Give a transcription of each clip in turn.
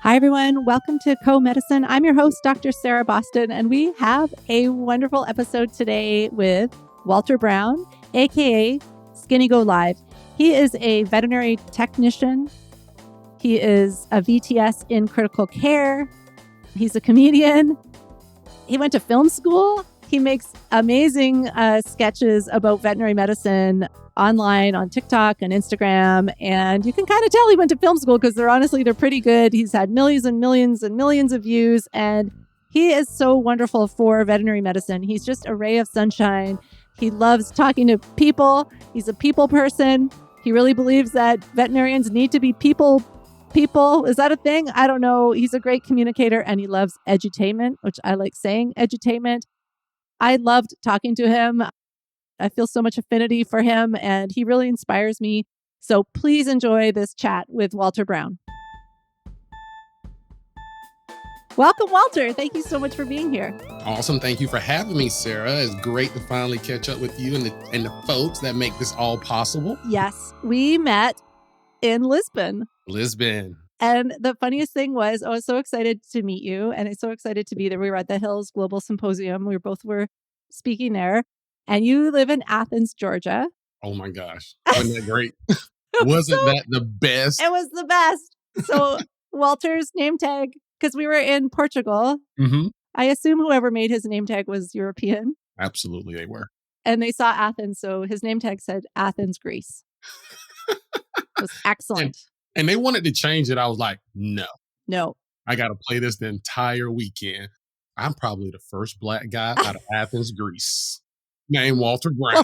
Hi, everyone. Welcome to Comedicine. I'm your host, Dr. Sarah Boston, and we have a wonderful episode today with Walter Brown, aka Skinni Go Live. He is a veterinary technician. He is a VTS in critical care. He's a comedian. He went to film school. He makes amazing sketches about veterinary medicine online on TikTok and Instagram. And you can kind of tell he went to film school because they're pretty good. He's had millions and millions and millions of views. And he is so wonderful for veterinary medicine. He's just a ray of sunshine. He loves talking to people. He's a people person. He really believes that veterinarians need to be people. Is that a thing? I don't know. He's a great communicator and he loves edutainment, which I like saying, edutainment. I loved talking to him. I feel so much affinity for him and he really inspires me. So please enjoy this chat with Walter Brown. Welcome, Walter. Thank you so much for being here. Awesome. Thank you for having me, Sarah. It's great to finally catch up with you and the folks that make this all possible. Yes, we met in Lisbon. And the funniest thing was I was so excited to meet you and I'm so excited to be there. We were at the Hills Global Symposium. We both were speaking there. And you live in Athens, Georgia. Oh my gosh. Wasn't that great? Wasn't that the best? It was the best. So Walter's name tag, because we were in Portugal. Mm-hmm. I assume whoever made his name tag was European. Absolutely, they were. And they saw Athens. So his name tag said Athens, Greece. It was excellent. And they wanted to change it. I was like, no. I got to play this the entire weekend. I'm probably the first Black guy out of Athens, Greece, named Walter Brown.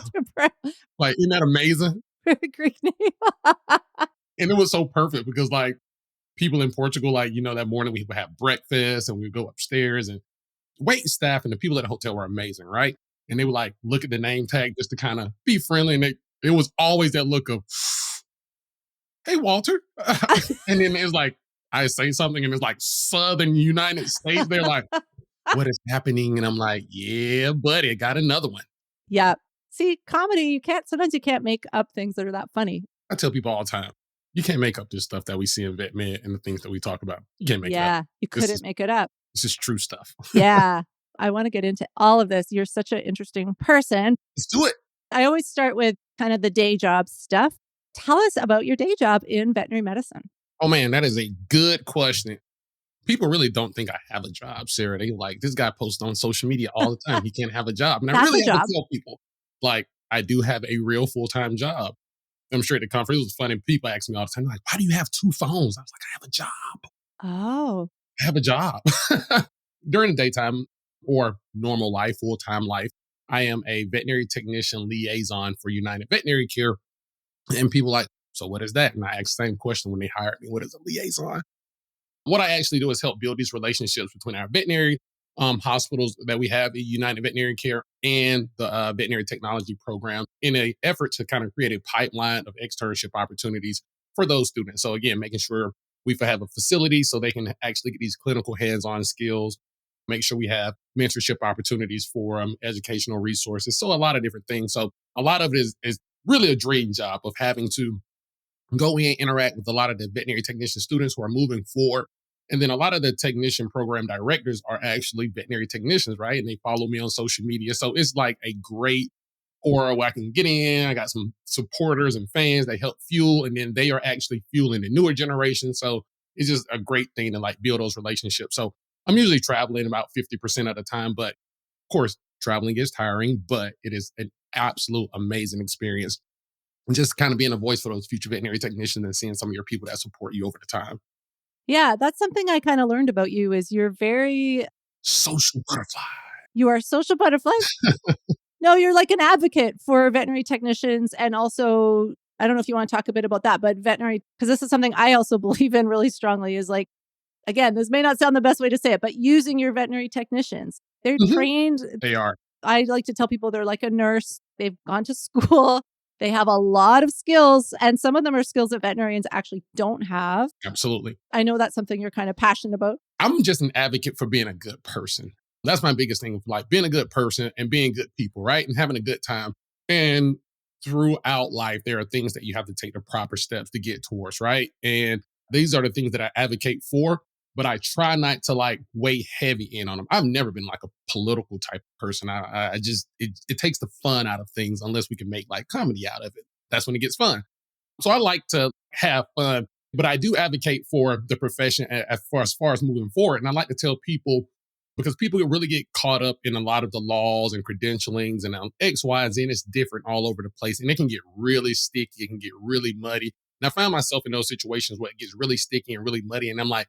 Like, isn't that amazing? Greek name. And it was so perfect because, like, people in Portugal, like, that morning we would have breakfast and we would go upstairs and waiting staff and the people at the hotel were amazing, right? And they would, like, look at the name tag just to kind of be friendly. And it was always that look of, hey, Walter. And then it's like, I say something and it's like Southern United States. They're like, what is happening? And I'm like, yeah, buddy, I got another one. Yeah. See, comedy, sometimes you can't make up things that are that funny. I tell people all the time, you can't make up this stuff that we see in vet med and the things that we talk about. You can't make it up. Yeah, you couldn't make it up. This is true stuff. Yeah. I want to get into all of this. You're such an interesting person. Let's do it. I always start with kind of the day job stuff. Tell us about your day job in veterinary medicine. Oh, man, that is a good question. People really don't think I have a job, Sarah. They like, this guy posts on social media all the time. He can't have a job. And I really have to tell people, like, I do have a real full-time job. I'm sure at the conference, it was funny. People ask me all the time, like, why do you have two phones? I was like, I have a job. Oh. I have a job. During the daytime or normal life, full-time life, I am a veterinary technician liaison for United Veterinary Care. And people like, so what is that? And I ask the same question when they hired me, what is a liaison? What I actually do is help build these relationships between our veterinary hospitals that we have at United Veterinary Care and the veterinary technology program in an effort to kind of create a pipeline of externship opportunities for those students. So again, making sure we have a facility so they can actually get these clinical hands-on skills, make sure we have mentorship opportunities for educational resources. So a lot of different things. So a lot of it is really a dream job of having to go in, interact with a lot of the veterinary technician students who are moving forward. And then a lot of the technician program directors are actually veterinary technicians, right? And they follow me on social media. So it's like a great aura where I can get in. I got some supporters and fans that help fuel, and then they are actually fueling the newer generation. So it's just a great thing to like build those relationships. So I'm usually traveling about 50% of the time, but of course, traveling is tiring, but it is an absolute amazing experience. And just kind of being a voice for those future veterinary technicians and seeing some of your people that support you over the time. Yeah, that's something I kind of learned about you is you're very... social butterfly. You are a social butterfly? No, you're like an advocate for veterinary technicians. And also, I don't know if you want to talk a bit about that, but veterinary, because this is something I also believe in really strongly is like, again, this may not sound the best way to say it, but using your veterinary technicians. They're trained. They are. I like to tell people they're like a nurse. They've gone to school. They have a lot of skills, and some of them are skills that veterinarians actually don't have. Absolutely. I know that's something you're kind of passionate about. I'm just an advocate for being a good person. That's my biggest thing, like being a good person and being good people, right? And having a good time. And throughout life, there are things that you have to take the proper steps to get towards, right? And these are the things that I advocate for. but I try not to like weigh heavy in on them. I've never been like a political type of person. I just, it takes the fun out of things unless we can make like comedy out of it. That's when it gets fun. So I like to have fun, but I do advocate for the profession as far as moving forward. And I like to tell people, because people really get caught up in a lot of the laws and credentialings and X, Y, and Z, and it's different all over the place. And it can get really sticky. It can get really muddy. And I find myself in those situations where it gets really sticky and really muddy. And I'm like,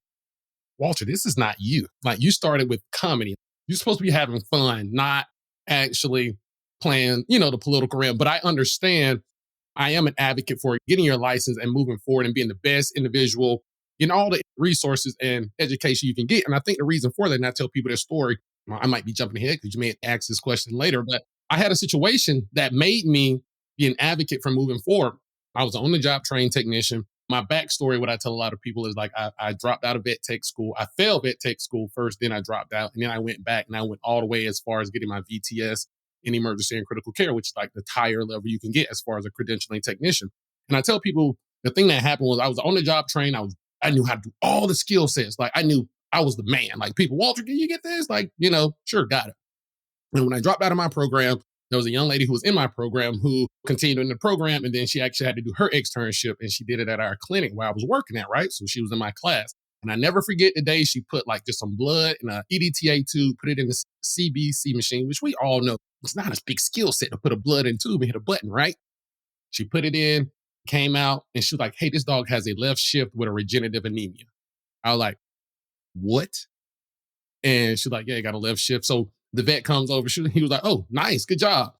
Walter, this is not you. Like, you started with comedy. You're supposed to be having fun, not actually playing, the political realm. But I understand. I am an advocate for getting your license and moving forward and being the best individual in all the resources and education you can get. And I think the reason for that, and I tell people this story, I might be jumping ahead because you may ask this question later, but I had a situation that made me be an advocate for moving forward. I was an on the job trained technician. My backstory, what I tell a lot of people is like, I dropped out of vet tech school. I failed vet tech school first, then I dropped out, and then I went back and I went all the way as far as getting my VTS in emergency and critical care, which is like the higher level you can get as far as a credentialing technician. And I tell people the thing that happened was I was on the job trained. I knew how to do all the skill sets. Like, I knew I was the man. Like, people, Walter, can you get this? Like, sure, got it. And when I dropped out of my program, there was a young lady who was in my program who continued in the program. And then she actually had to do her externship, and she did it at our clinic where I was working at, right? So she was in my class. And I never forget the day she put like just some blood in a EDTA tube, put it in the CBC machine, which we all know it's not a big skill set to put a blood in tube and hit a button, right? She put it in, came out, and she was like, hey, this dog has a left shift with a regenerative anemia. I was like, what? And she's like, yeah, he got a left shift. So the vet comes over. He was like, oh, nice, good job.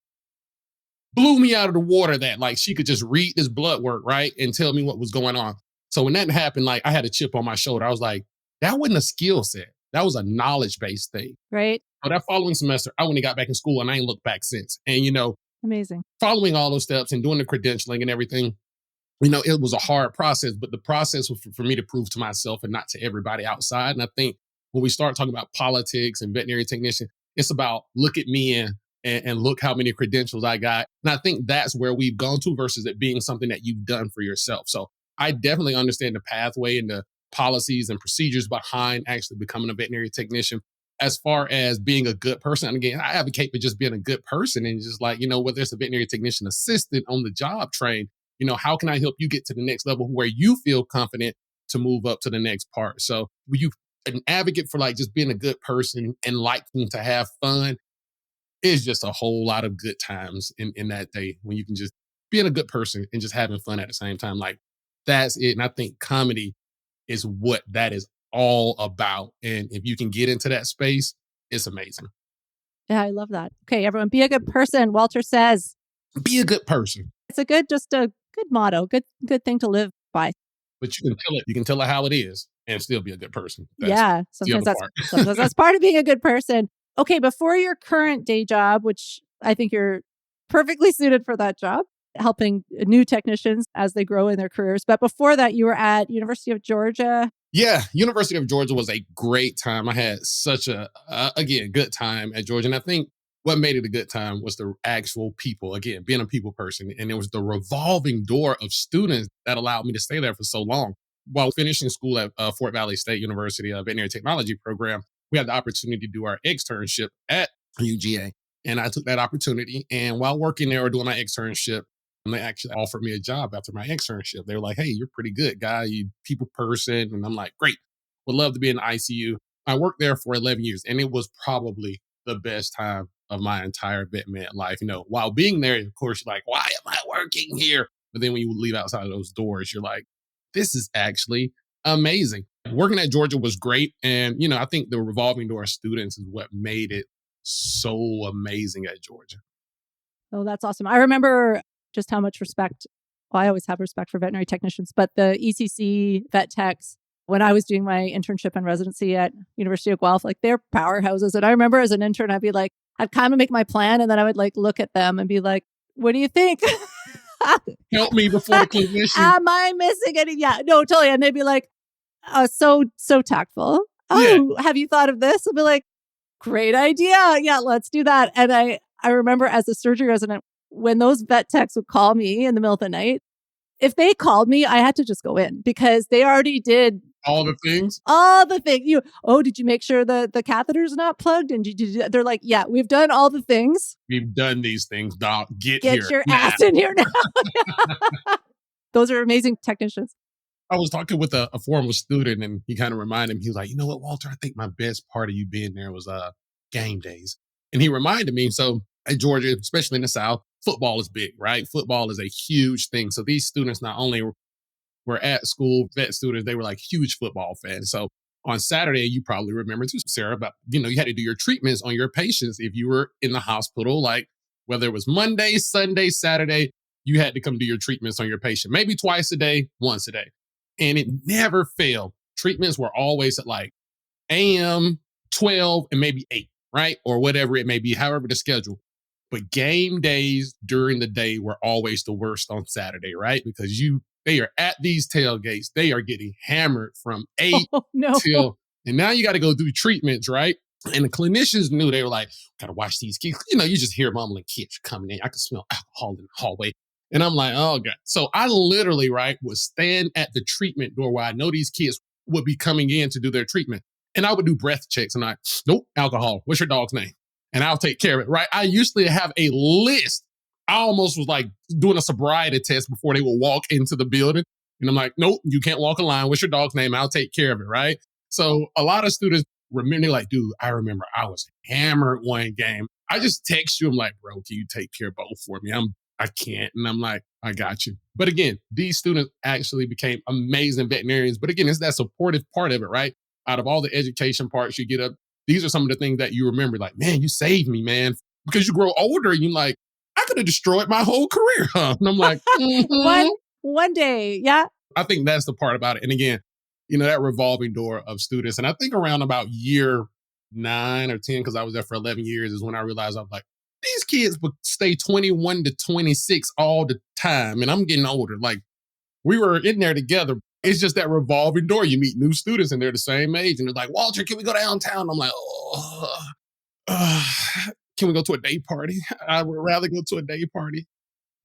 Blew me out of the water that like she could just read this blood work, right? And tell me what was going on. So when that happened, like, I had a chip on my shoulder. I was like, that wasn't a skill set. That was a knowledge-based thing. Right. So that following semester, I went and got back in school, and I ain't looked back since. And, Amazing. following all those steps and doing the credentialing and everything, it was a hard process, but the process was for me to prove to myself and not to everybody outside. And I think when we start talking about politics and veterinary technician, it's about look at me and look how many credentials I got. And I think that's where we've gone to versus it being something that you've done for yourself. So I definitely understand the pathway and the policies and procedures behind actually becoming a veterinary technician. As far as being a good person, and again, I advocate for just being a good person and just like, whether it's a veterinary technician assistant on the job train, how can I help you get to the next level where you feel confident to move up to the next part? So you an advocate for like just being a good person and liking to have fun is just a whole lot of good times in that day when you can just being a good person and just having fun at the same time. Like, that's it. And I think comedy is what that is all about. And if you can get into that space, it's amazing. Yeah, I love that. Okay, everyone, be a good person. Walter says, be a good person. It's a good motto, good thing to live by. But you can tell it how it is and still be a good person. Yeah, sometimes that's part of being a good person. Okay, before your current day job, which I think you're perfectly suited for that job, helping new technicians as they grow in their careers. But before that, you were at University of Georgia. Yeah, University of Georgia was a great time. I had such again, good time at Georgia. And I think what made it a good time was the actual people, again, being a people person. And it was the revolving door of students that allowed me to stay there for so long. While finishing school at Fort Valley State University, a veterinary technology program, we had the opportunity to do our externship at UGA. And I took that opportunity. And while working there or doing my externship, they actually offered me a job after my externship. They were like, hey, you're a pretty good guy, you people person. And I'm like, great, would love to be in the ICU. I worked there for 11 years, and it was probably the best time of my entire vet med life. While being there, of course, you're like, why am I working here? But then when you leave outside of those doors, you're like, this is actually amazing. Working at Georgia was great. And, I think the revolving door of students is what made it so amazing at Georgia. Oh, that's awesome. I remember just how much respect, I always have respect for veterinary technicians, but the ECC vet techs, when I was doing my internship and residency at University of Guelph, like, they're powerhouses. And I remember as an intern, I'd kind of make my plan, and then I would like look at them and be like, what do you think? Help me before the clinician. Am I missing any? Yeah, no, totally. And they'd be like, so tactful. Oh, yeah. Have you thought of this? I'd be like, great idea. Yeah, let's do that. And I remember as a surgery resident, when those vet techs would call me in the middle of the night, if they called me, I had to just go in because they already did All the things. All the things. Did you make sure the catheter's not plugged? And they're like, yeah, we've done all the things. We've done these things, doc. Get Get here your now. ass in here now. Those are amazing technicians. I was talking with a former student, and he kind of reminded me, he was like, you know what, Walter, I think my best part of you being there was game days. And he reminded me, so at Georgia, especially in the South, football is big, right? Football is a huge thing. So these students not only were at school, vet students, they were like huge football fans. So on Saturday, you probably remember too, Sarah, but you had to do your treatments on your patients if you were in the hospital, like whether it was Monday, Sunday, Saturday, you had to come do your treatments on your patient, maybe twice a day, once a day. And it never failed. Treatments were always at like AM, 12, and maybe 8, right? Or whatever it may be, however the schedule. But game days during the day were always the worst on Saturday, right? Because they are at these tailgates. They are getting hammered from 8 till, and now you got to go do treatments, right? And the clinicians knew, they were like, gotta watch these kids. You just hear mumbling kids coming in. I can smell alcohol in the hallway. And I'm like, oh God. So I literally, right, would stand at the treatment door where I know these kids would be coming in to do their treatment. And I would do breath checks and nope, alcohol. What's your dog's name? And I'll take care of it, right? I usually have a list. I almost was like doing a sobriety test before they would walk into the building. And I'm like, nope, you can't walk a line. What's your dog's name? I'll take care of it, right? So a lot of students remember, like, dude, I remember I was hammered one game. I just text you. I'm like, bro, can you take care of both for me? I can't. And I'm like, I got you. But again, these students actually became amazing veterinarians. But again, it's that supportive part of it, right? Out of all the education parts you get up, these are some of the things that you remember, like, man, you saved me, man. Because you grow older and you're like, I could have destroyed my whole career, huh? And I'm like, one day, yeah. I think that's the part about it. And again, that revolving door of students. And I think around about year 9 or 10, because I was there for 11 years, is when I realized I was like, these kids would stay 21 to 26 all the time. And I'm getting older. Like, we were in there together. It's just that revolving door. You meet new students and they're the same age. And they're like, Walter, can we go downtown? I'm like, can we go to a day party? I would rather go to a day party.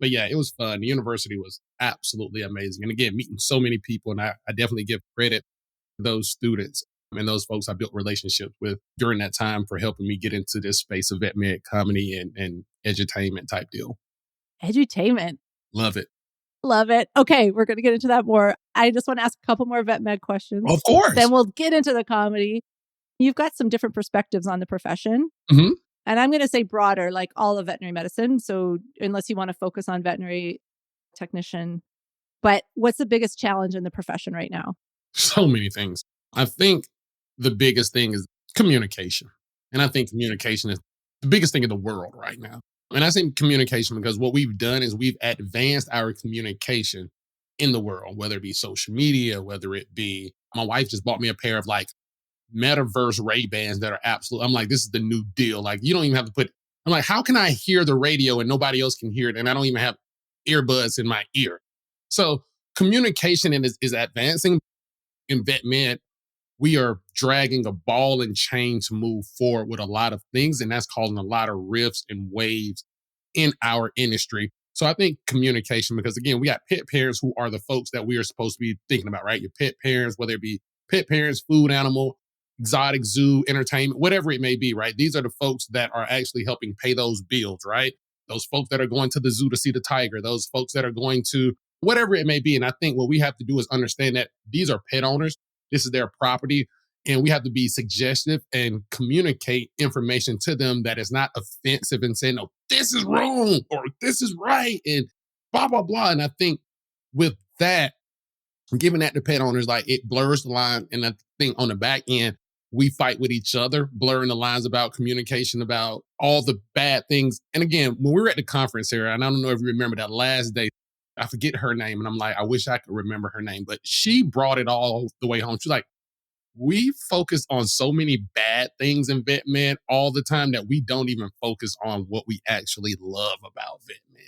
But yeah, it was fun. The university was absolutely amazing. And again, meeting so many people. And I definitely give credit to those students and those folks I built relationships with during that time for helping me get into this space of vet med comedy and edutainment type deal. Edutainment. Love it. Love it. Okay, we're going to get into that more. I just want to ask a couple more vet med questions. Of course. Then we'll get into the comedy. You've got some different perspectives on the profession. Mm-hmm. And I'm going to say broader, like all of veterinary medicine. So unless you want to focus on veterinary technician, but what's the biggest challenge in the profession right now? So many things. I think the biggest thing is communication. And I think communication is the biggest thing in the world right now. And I think communication because what we've done is we've advanced our communication in the world, whether it be social media, whether it be, my wife just bought me a pair of like metaverse Ray-Bans that are absolute. I'm like, this is the new deal. Like, you don't even have to I'm like, how can I hear the radio and nobody else can hear it? And I don't even have earbuds in my ear. So communication is advancing. In vet med, we are dragging a ball and chain to move forward with a lot of things. And that's causing a lot of rifts and waves in our industry. So I think communication, because again, we got pet parents who are the folks that we are supposed to be thinking about, right? Your pet parents, whether it be pet parents, food animal, exotic zoo, entertainment, whatever it may be, right? These are the folks that are actually helping pay those bills, right? Those folks that are going to the zoo to see the tiger, those folks that are going to whatever it may be. And I think what we have to do is understand that these are pet owners. This is their property. And we have to be suggestive and communicate information to them that is not offensive and saying, no, this is wrong or this is right and blah, blah, blah. And I think with that, giving that to pet owners, like it blurs the line. And I think on the back end, we fight with each other, blurring the lines about communication, about all the bad things. And again, when we were at the conference here, and I don't know if you remember that last day, I forget her name. And I'm like, I wish I could remember her name, but she brought it all the way home. She's like, we focus on so many bad things in vet med all the time that we don't even focus on what we actually love about vet med.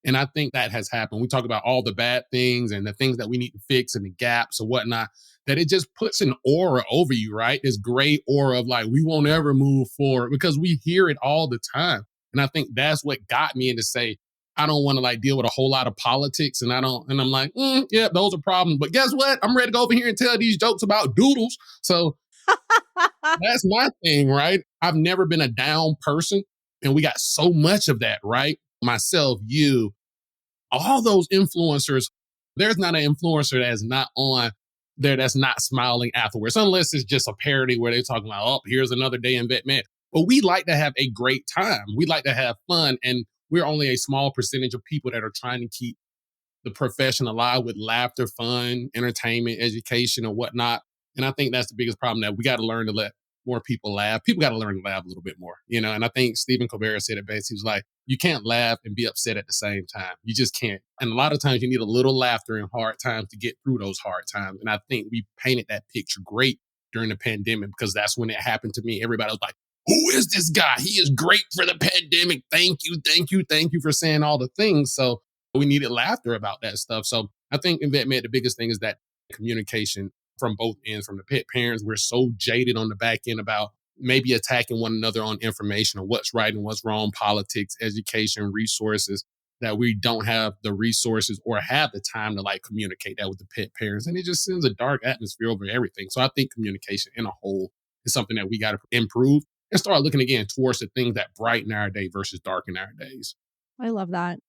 And I think that has happened. We talk about all the bad things and the things that we need to fix and the gaps or whatnot, that it just puts an aura over you, right? This gray aura of like, we won't ever move forward because we hear it all the time. And I think that's what got me into say, I don't want to like deal with a whole lot of politics, and I'm like, yeah, those are problems. But guess what? I'm ready to go over here and tell these jokes about doodles. So that's my thing, right? I've never been a down person, and we got so much of that, right? Myself, you, all those influencers, there's not an influencer that's not on there that's not smiling afterwards, unless it's just a parody where they're talking about, oh, here's another day in vet med. But we like to have a great time. We like to have fun. And we're only a small percentage of people that are trying to keep the profession alive with laughter, fun, entertainment, education, and whatnot. And I think that's the biggest problem, that we got to learn to let more people laugh. People got to learn to laugh a little bit more, you know. And I think Stephen Colbert said it best. He was like, you can't laugh and be upset at the same time. You just can't. And a lot of times you need a little laughter in hard times to get through those hard times. And I think we painted that picture great during the pandemic, because that's when it happened to me. Everybody was like, who is this guy? He is great for the pandemic. Thank you, thank you, thank you for saying all the things. So we needed laughter about that stuff. So I think in vet med, the biggest thing is that communication from both ends, from the pet parents. We're so jaded on the back end about maybe attacking one another on information, or what's right and what's wrong, politics, education, resources, that we don't have the resources or have the time to like communicate that with the pet parents. And it just sends a dark atmosphere over everything. So I think communication in a whole is something that we got to improve and start looking again towards the things that brighten our day versus darken our days. I love that.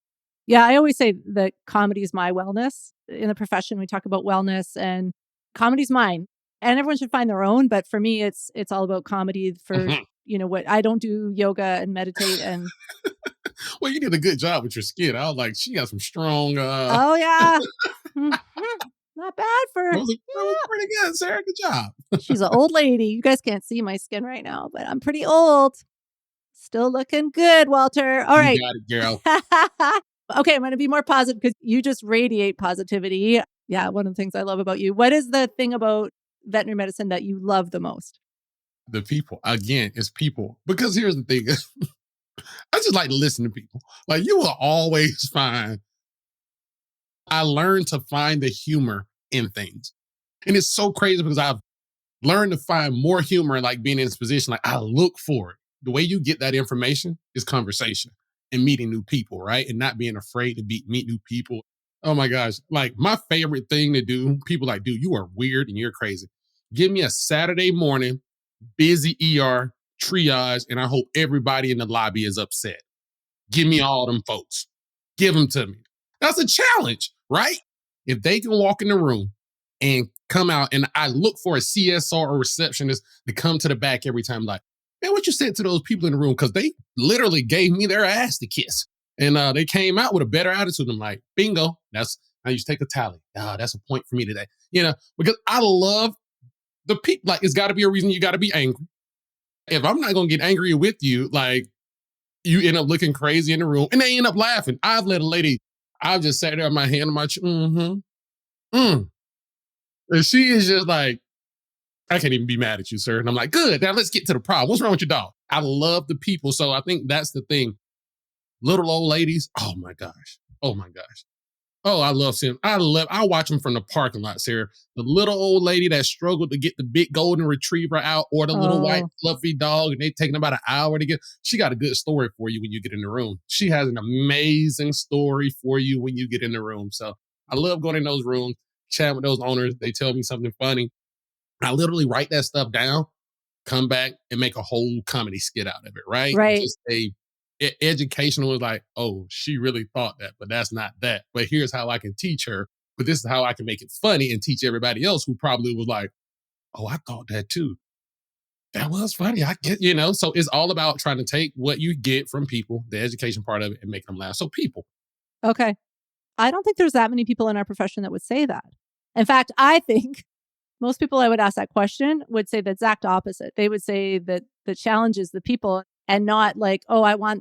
Yeah, I always say that comedy is my wellness. In the profession, we talk about wellness, and comedy's mine. And everyone should find their own, but for me, it's all about comedy. For what I don't do yoga and meditate, and well, you did a good job with your skin. I was like, she got some strong. Oh yeah, not bad for. That was pretty good, Sarah. Good job. She's an old lady. You guys can't see my skin right now, but I'm pretty old. Still looking good, Walter. All right. You got it, girl. Okay, I'm going to be more positive because you just radiate positivity. Yeah, one of the things I love about you. What is the thing about veterinary medicine that you love the most? The people. Again, it's people. Because here's the thing. I just like to listen to people. Like, you will always find, I learned to find the humor in things. And it's so crazy because I've learned to find more humor in like being in this position. Like, I look for it. The way you get that information is conversation and meeting new people, right? And not being afraid to meet new people. Oh my gosh. Like, my favorite thing to do, people like, dude, you are weird and you're crazy. Give me a Saturday morning, busy ER, triage, and I hope everybody in the lobby is upset. Give me all them folks. Give them to me. That's a challenge, right? If they can walk in the room and come out, and I look for a CSR or receptionist to come to the back every time, like, man, what you said to those people in the room? Because they literally gave me their ass to kiss. And they came out with a better attitude. I'm like, bingo. I used to take a tally. That's a point for me today. Because I love the people. Like, it's got to be a reason you got to be angry. If I'm not going to get angry with you, like, you end up looking crazy in the room and they end up laughing. I've just sat there with my hand on my and she is just like, I can't even be mad at you, sir. And I'm like, good. Now let's get to the problem. What's wrong with your dog? I love the people. So I think that's the thing. Little old ladies. Oh my gosh. Oh my gosh. Oh, I love seeing. I watch them from the parking lot, Sarah. The little old lady that struggled to get the big golden retriever out, or the little white fluffy dog, and they taking about an hour to get. She got a good story for you when you get in the room. She has an amazing story for you when you get in the room. So I love going in those rooms, chatting with those owners. They tell me something funny. I literally write that stuff down, come back, and make a whole comedy skit out of it, right? Right. Just educational was like, oh, she really thought that, but that's not that. But here's how I can teach her. But this is how I can make it funny and teach everybody else who probably was like, oh, I thought that too. That was funny. I get, so it's all about trying to take what you get from people, the education part of it, and make them laugh. So people. Okay. I don't think there's that many people in our profession that would say that. In fact, I think most people I would ask that question would say the exact opposite. They would say that the challenge is the people, and not like, oh, I might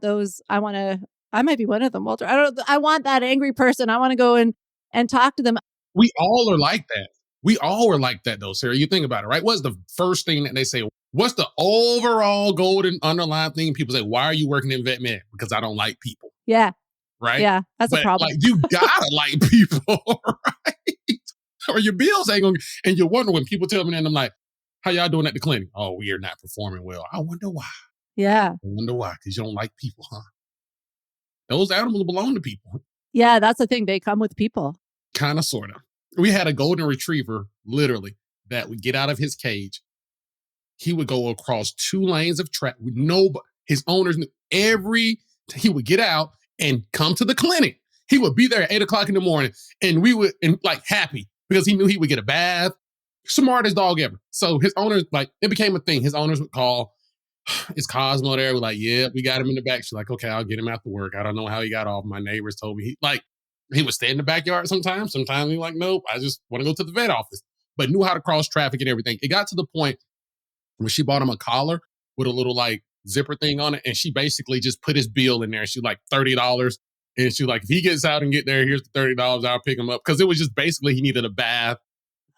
be one of them, Walter. I want that angry person. I want to go and talk to them. We all are like that. We all are like that though, Sarah. You think about it, right? What's the first thing that they say? What's the overall golden underlying thing? People say, why are you working in vet med? Because I don't like people. Yeah. Right? Yeah, that's a problem. Like, you gotta like people, right? Or your bills ain't gonna, and you wonder when people tell me that, and I'm like, how y'all doing at the clinic? Oh, we are not performing well. I wonder why. Yeah. I wonder why, because you don't like people, huh? those animals belong to people. Yeah, that's the thing. They come with people. Kind of, sort of. We had a golden retriever, literally, that would get out of his cage. He would go across 2 lanes of track with nobody. His owners knew he would get out and come to the clinic. He would be there at 8:00 in the morning, and we would, and like happy because he knew he would get a bath. Smartest dog ever. So his owners, like, it became a thing. His owners would call. Is Cosmo there? We're like, yeah, we got him in the back. She's like, okay, I'll get him after work. I don't know how he got off. My neighbors told me he would stay in the backyard sometimes. Sometimes he's like, nope, I just want to go to the vet office. But knew how to cross traffic and everything. It got to the point when she bought him a collar with a little like zipper thing on it, and she basically just put his bill in there. She like $30. And she was like, if he gets out and get there, here's the $30. I'll pick him up. Because it was just basically he needed a bath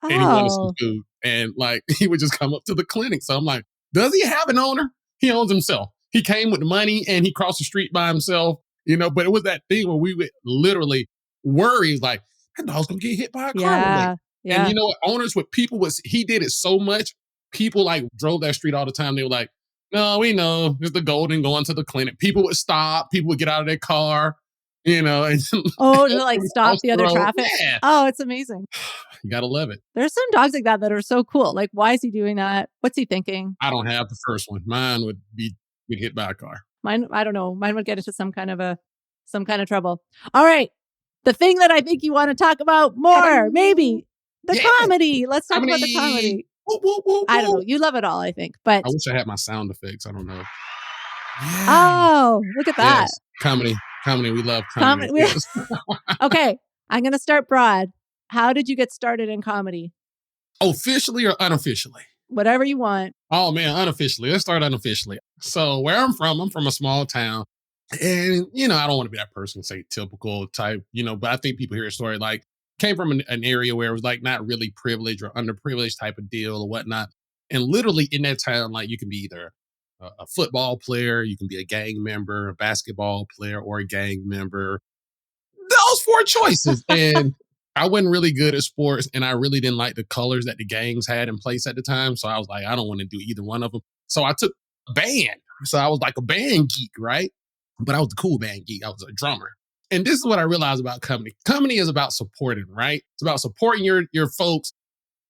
and he wanted some food. And like he would just come up to the clinic. So I'm like, does he have an owner? He owns himself. He came with the money and he crossed the street by himself, but it was that thing where we would literally worry, like, that dog's gonna get hit by a car one day. Yeah. And owners with people he did it so much, people like drove that street all the time. They were like, no, we know, it's the golden going to the clinic. People would stop, people would get out of their car, and to like stop the other traffic. Yeah. Oh, it's amazing. You gotta love it. There's some dogs like that are so cool. Like, why is he doing that? What's he thinking? I don't have the first one. Mine would get hit by a car. Mine, I don't know. Mine would get into some kind of trouble. All right. The thing that I think you want to talk about more, maybe the comedy. Let's talk about the comedy. Woo, woo, woo, woo. I don't know. You love it all, I think. But I wish I had my sound effects. I don't know. Yeah. Oh, look at that. Yes. Comedy. We love comedy. Yes. Okay. I'm going to start broad. How did you get started in comedy? Officially or unofficially? Whatever you want. Oh, man, unofficially. Let's start unofficially. So where I'm from a small town. And, I don't want to be that person, say typical type, but I think people hear a story like, came from an area where it was like not really privileged or underprivileged type of deal or whatnot. And literally in that town, like you can be either a football player, you can be a gang member, a basketball player, or a gang member. Those 4 choices. And I wasn't really good at sports, and I really didn't like the colors that the gangs had in place at the time. So I was like, I don't want to do either one of them. So I took a band. So I was like a band geek, right? But I was the cool band geek. I was a drummer. And this is what I realized about comedy. Comedy is about supporting, right? It's about supporting your folks,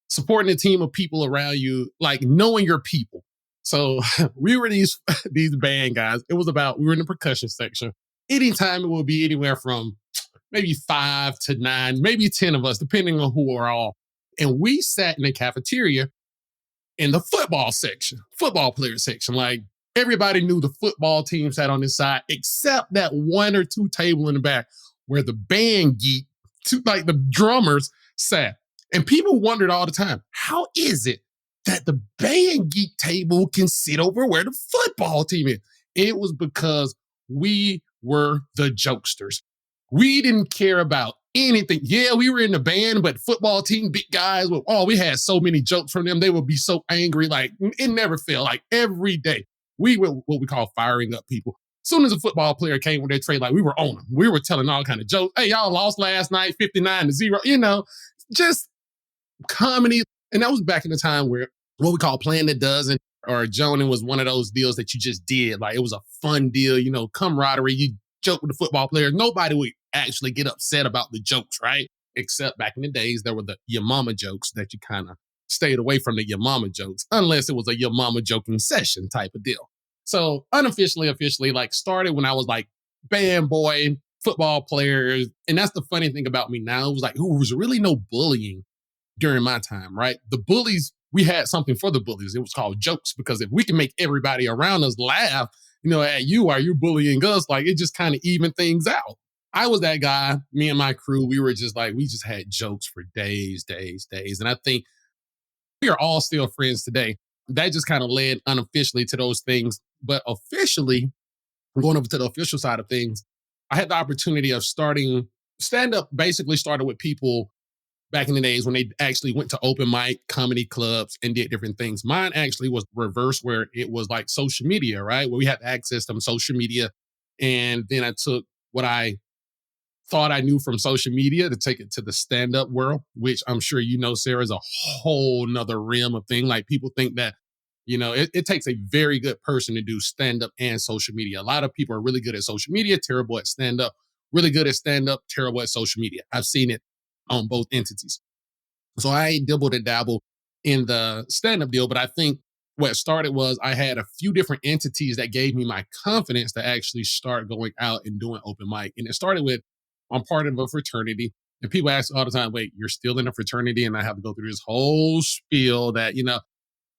supporting a team of people around you, like knowing your people. So we were these band guys. We were in the percussion section. Anytime it would be anywhere from maybe 5 to 9, maybe 10 of us, depending on who we're all. And we sat in the cafeteria in the football player section. Like everybody knew the football team sat on this side, except that 1 or 2 table in the back where the band geek, like the drummers sat. And people wondered all the time, how is it that the band geek table can sit over where the football team is? It was because we were the jokesters. We didn't care about anything. Yeah, we were in the band, but football team, big guys, we had so many jokes from them. They would be so angry. Like, it never failed. Like, every day, we were what we call firing up people. As soon as a football player came with their trade, like, we were on them. We were telling all kind of jokes. Hey, y'all lost last night, 59-0. Just comedy. And that was back in the time where what we call playing the dozen or Jeong was one of those deals that you just did. Like, it was a fun deal, camaraderie. You joke with the football players. Nobody would actually get upset about the jokes, right? Except back in the days, there were the your mama jokes that you kind of stayed away from the your mama jokes, unless it was a your mama joking session type of deal. So officially, like started when I was like band boy, football players. And that's the funny thing about me now. It was like, there was really no bullying during my time, right? The bullies, we had something for the bullies. It was called jokes, because if we can make everybody around us laugh, at you, are you bullying us? Like, it just kind of evened things out. I was that guy, me and my crew, we were just like, we just had jokes for days. And I think we are all still friends today. That just kind of led unofficially to those things. But officially, going over to the official side of things, I had the opportunity of starting stand-up. Basically started with people back in the days when they actually went to open mic comedy clubs and did different things. Mine actually was reverse, where it was like social media, right? Where we had access to social media. And then I took what I thought I knew from social media to take it to the stand-up world, which I'm sure Sarah, is a whole nother realm of thing. Like, people think that, It takes a very good person to do stand up and social media. A lot of people are really good at social media, terrible at stand up, really good at stand up, terrible at social media. I've seen it on both entities. So I dabbled and dabbled in the stand up deal, but I think what started was I had a few different entities that gave me my confidence to actually start going out and doing open mic. And it started with I'm part of a fraternity. And people ask all the time, wait, you're still in a fraternity? And I have to go through this whole spiel that,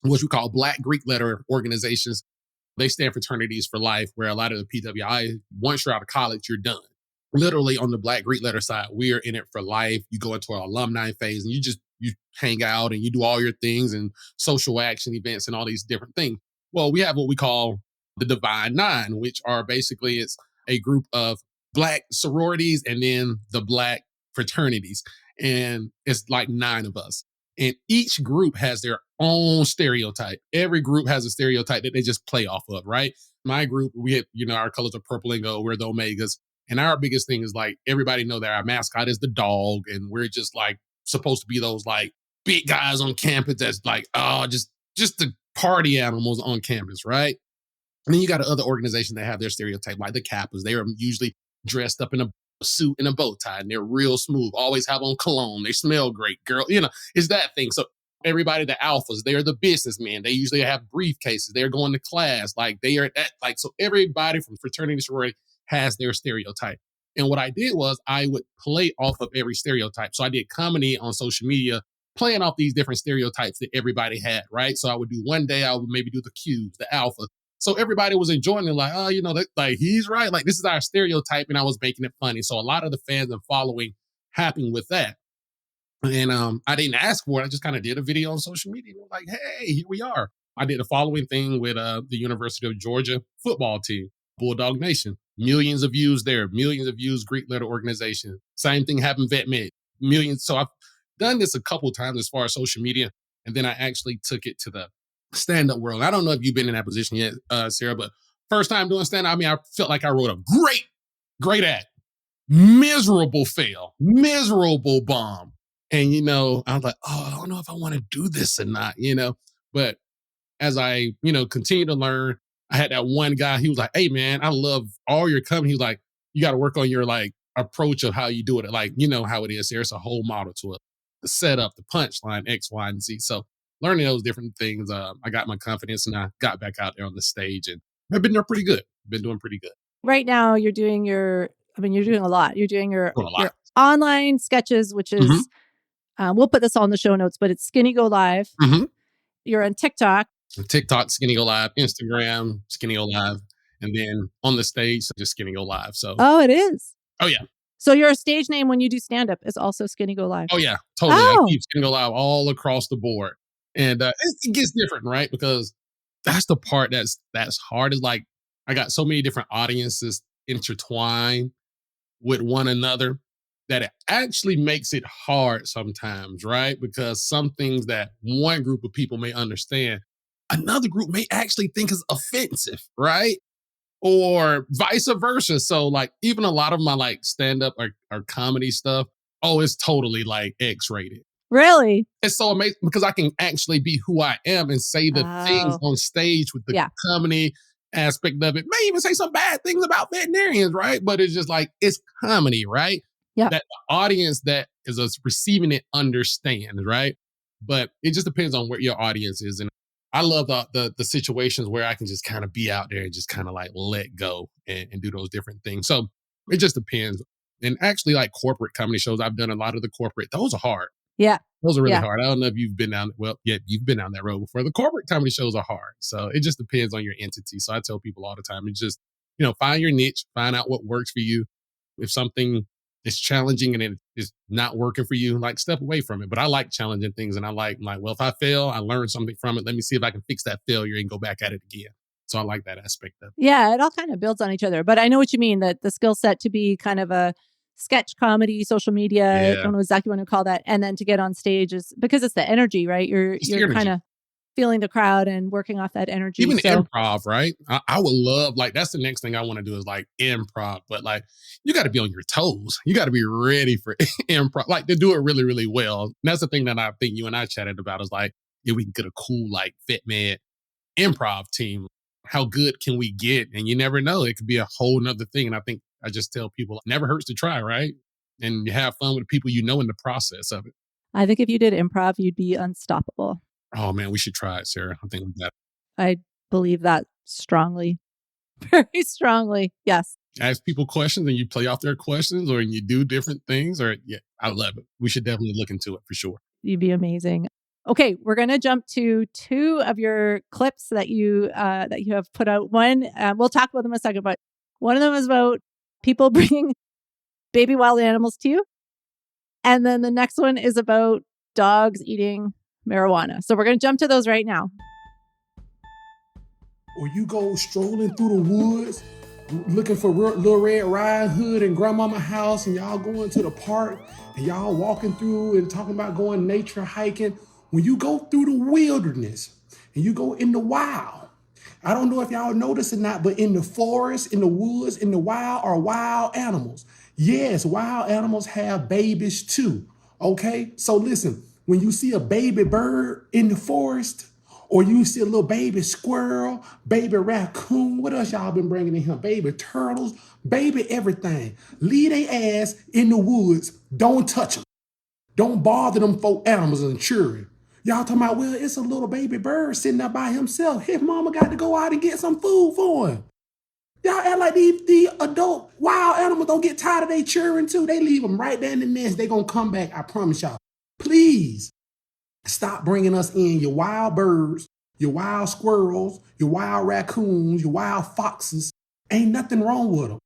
what we call Black Greek letter organizations. They stand fraternities for life, where a lot of the PWI, once you're out of college, you're done. Literally on the Black Greek letter side, we are in it for life. You go into our alumni phase and you hang out and you do all your things and social action events and all these different things. Well, we have what we call the Divine Nine, which are basically it's a group of Black sororities and then the Black fraternities. And it's like 9 of us. And each group has their own stereotype. Every group has a stereotype that they just play off of, right? My group, we have, our colors are purple and gold. We're the Omegas. And our biggest thing is like everybody know that our mascot is the dog. And we're just like supposed to be those like big guys on campus that's like, oh, just the party animals on campus, right? And then you got other organizations that have their stereotype, like the Kappas. They are usually dressed up in a suit and a bow tie, and they're real smooth. Always have on cologne. They smell great, girl. It's that thing. So everybody, the alphas, they're the businessmen. They usually have briefcases. They're going to class. Like they are at like so. Everybody from fraternity to sorority has their stereotype. And what I did was I would play off of every stereotype. So I did comedy on social media, playing off these different stereotypes that everybody had, right? So I would do one day, I would maybe do the Qs, the alpha. So everybody was enjoying it, like, oh, like he's right. Like this is our stereotype, and I was making it funny. So a lot of the fans and following happened with that. And I didn't ask for it. I just kind of did a video on social media. And like, hey, here we are. I did the following thing with the University of Georgia football team, Bulldog Nation. Millions of views there, millions of views, Greek letter organization. Same thing happened, Vet Med, millions. So I've done this a couple of times as far as social media. And then I actually took it to the stand-up world. I don't know if you've been in that position yet, Sarah, but first time doing stand-up, I felt like I wrote a great act. Miserable fail, miserable bomb. And, I was like, oh, I don't know if I want to do this or not, But as I, continue to learn, I had that one guy, he was like, hey, man, I love all your comedy. He was like, you got to work on your, like, approach of how you do it. Like, you know how it is. There's a whole model to it. The setup, the punchline, X, Y, and Z. So learning those different things, I got my confidence and I got back out there on the stage and I've been there pretty good. Been doing pretty good. Right now, you're doing you're doing a lot. You're doing your Doing online sketches, which is, we'll put this all in the show notes, but it's Skinni Go Live. Mm-hmm. You're on TikTok. TikTok, Skinni Go Live, Instagram, Skinni Go Live, and then on the stage, just Skinni Go Live. So, oh, it is. Oh yeah. So your stage name when you do stand up is also Skinni Go Live. Oh yeah, totally. I keep Skinni Go Live all across the board, and it gets different, right? Because that's the part that's hard. Is like I got so many different audiences intertwined with one another that it actually makes it hard sometimes, right? Because some things that one group of people may understand, another group may actually think is offensive, right? Or vice versa. So like even a lot of my like stand-up or comedy stuff, oh, it's totally like X-rated. Really? It's so amazing because I can actually be who I am and say the things on stage with the comedy aspect of it. May even say some bad things about veterinarians, right? But it's just like, it's comedy, right? Yeah. That the audience that is receiving it understands, right? But it just depends on where your audience is. And I love the situations where I can just kind of be out there and just kind of like let go and do those different things. So it just depends. And actually like corporate comedy shows, I've done a lot of the corporate, those are hard. Yeah. Those are really hard. I don't know if you've been down, you've been down that road before. The corporate comedy shows are hard. So it just depends on your entity. So I tell people all the time, it's just, find your niche, find out what works for you. If something is challenging and it is not working for you, like step away from it. But I like challenging things and I like, well, if I fail, I learned something from it. Let me see if I can fix that failure and go back at it again. So I like that aspect of it. Yeah, it all kind of builds on each other. But I know what you mean, that the skill set to be kind of a sketch comedy, social media, I don't know exactly what to call that. And then to get on stage is because it's the energy, right? You're kind of feeling the crowd and working off that energy. Even improv, right? I would love, like, that's the next thing I want to do is like improv, but like, you got to be on your toes. You got to be ready for improv, like to do it really, really well. And that's the thing that I think you and I chatted about is like, if we can get a cool, like, vet med improv team. How good can we get? And you never know. It could be a whole nother thing. And I think I just tell people, it never hurts to try, right? And you have fun with the people you know in the process of it. I think if you did improv, you'd be unstoppable. Oh man, we should try it, Sarah. I think we got I believe that strongly, very strongly. Yes. ask people questions and you play off their questions or you do different things or yeah, I love it. We should definitely look into it for sure. You'd be amazing. Okay, we're going to jump to 2 of your clips that you have put out. One, we'll talk about them in a second, but one of them is about people bringing baby wild animals to you. And then the next one is about dogs eating marijuana. So we're going to jump to those right now. Or you go strolling through the woods looking for Little Red Riding Hood and Grandmama house, and y'all going to the park and y'all walking through and talking about going nature hiking. When you go through the wilderness and you go in the wild, I don't know if y'all notice or not, but in the forest, in the woods, in the wild are wild animals. Yes, wild animals have babies too, okay? So listen, when you see a baby bird in the forest, or you see a little baby squirrel, baby raccoon, what else y'all been bringing in here? Baby turtles, baby everything. Leave their ass in the woods. Don't touch them. Don't bother them folk animals and children. Y'all talking about, well, it's a little baby bird sitting there by himself. His mama got to go out and get some food for him. Y'all act like the adult wild animals don't get tired of their children too. They leave them right there in the nest. They gonna come back, I promise y'all. Please stop bringing us in your wild birds, your wild squirrels, your wild raccoons, your wild foxes. Ain't nothing wrong with them.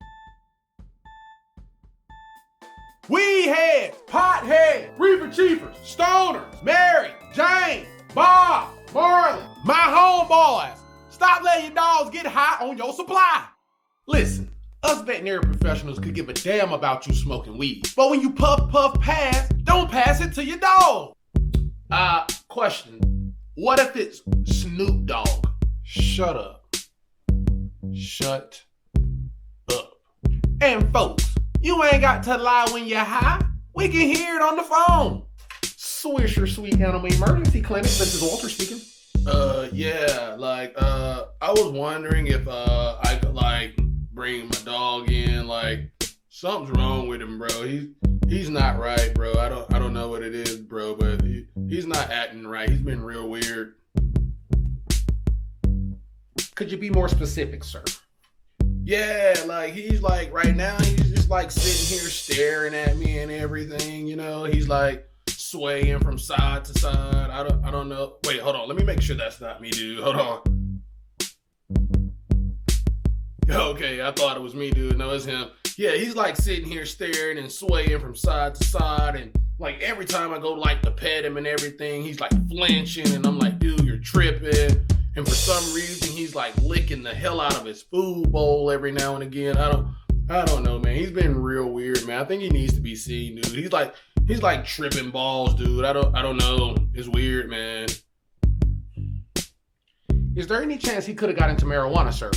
Weed heads, pot heads, reefer chiefers, stoners, Mary, Jane, Bob, Marley, my homeboys. Stop letting your dogs get high on your supply. Listen, us veterinary professionals could give a damn about you smoking weed. But when you puff, pass, don't pass it to your dog. Question. What if it's Snoop Dogg? Shut up. Shut up. And folks, you ain't got to lie when you're high. We can hear it on the phone. Swisher Sweet Animal Emergency Clinic, this is Walter speaking. I was wondering if I could bring my dog in. Something's wrong with him, bro. He's not right, bro. I don't know what it is, bro, but he's not acting right. He's been real weird. Could you be more specific, sir? Yeah, he's right now he's just sitting here staring at me and everything, you know. He's swaying from side to side. I don't know. Wait, hold on. Let me make sure that's not me, dude. Hold on. Okay, I thought it was me, dude. No, it's him. Yeah, he's sitting here staring and swaying from side to side, and every time I go to pet him and everything, he's flinching, and I'm like, dude, you're tripping. And for some reason, he's licking the hell out of his food bowl every now and again. I don't know, man. He's been real weird, man. I think he needs to be seen, dude. He's tripping balls, dude. I don't know. It's weird, man. Is there any chance he could have got into marijuana, sir?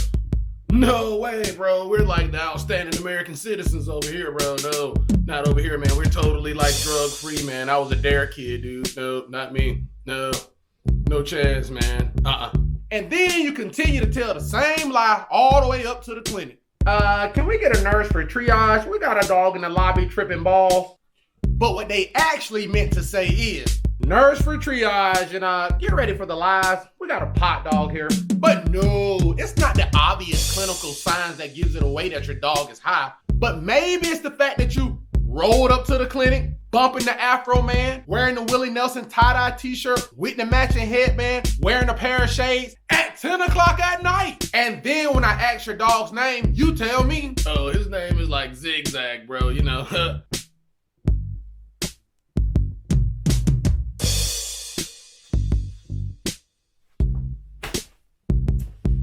No way, bro. We're the outstanding American citizens over here, bro. No, not over here, man. We're totally drug-free, man. I was a dare kid, dude. No, not me. No chance, man. And then you continue to tell the same lie all the way up to the clinic. Can we get a nurse for triage? We got a dog in the lobby tripping balls. But what they actually meant to say is, nurse for triage and get ready for the lies. We got a pot dog here. But no, it's not the obvious clinical signs that gives it away that your dog is high. But maybe it's the fact that you rolled up to the clinic, bumping the Afro Man, wearing the Willie Nelson tie-dye t-shirt with the matching headband, wearing a pair of shades at 10 o'clock at night. And then when I ask your dog's name, you tell me, oh, his name is Zigzag, bro, you know.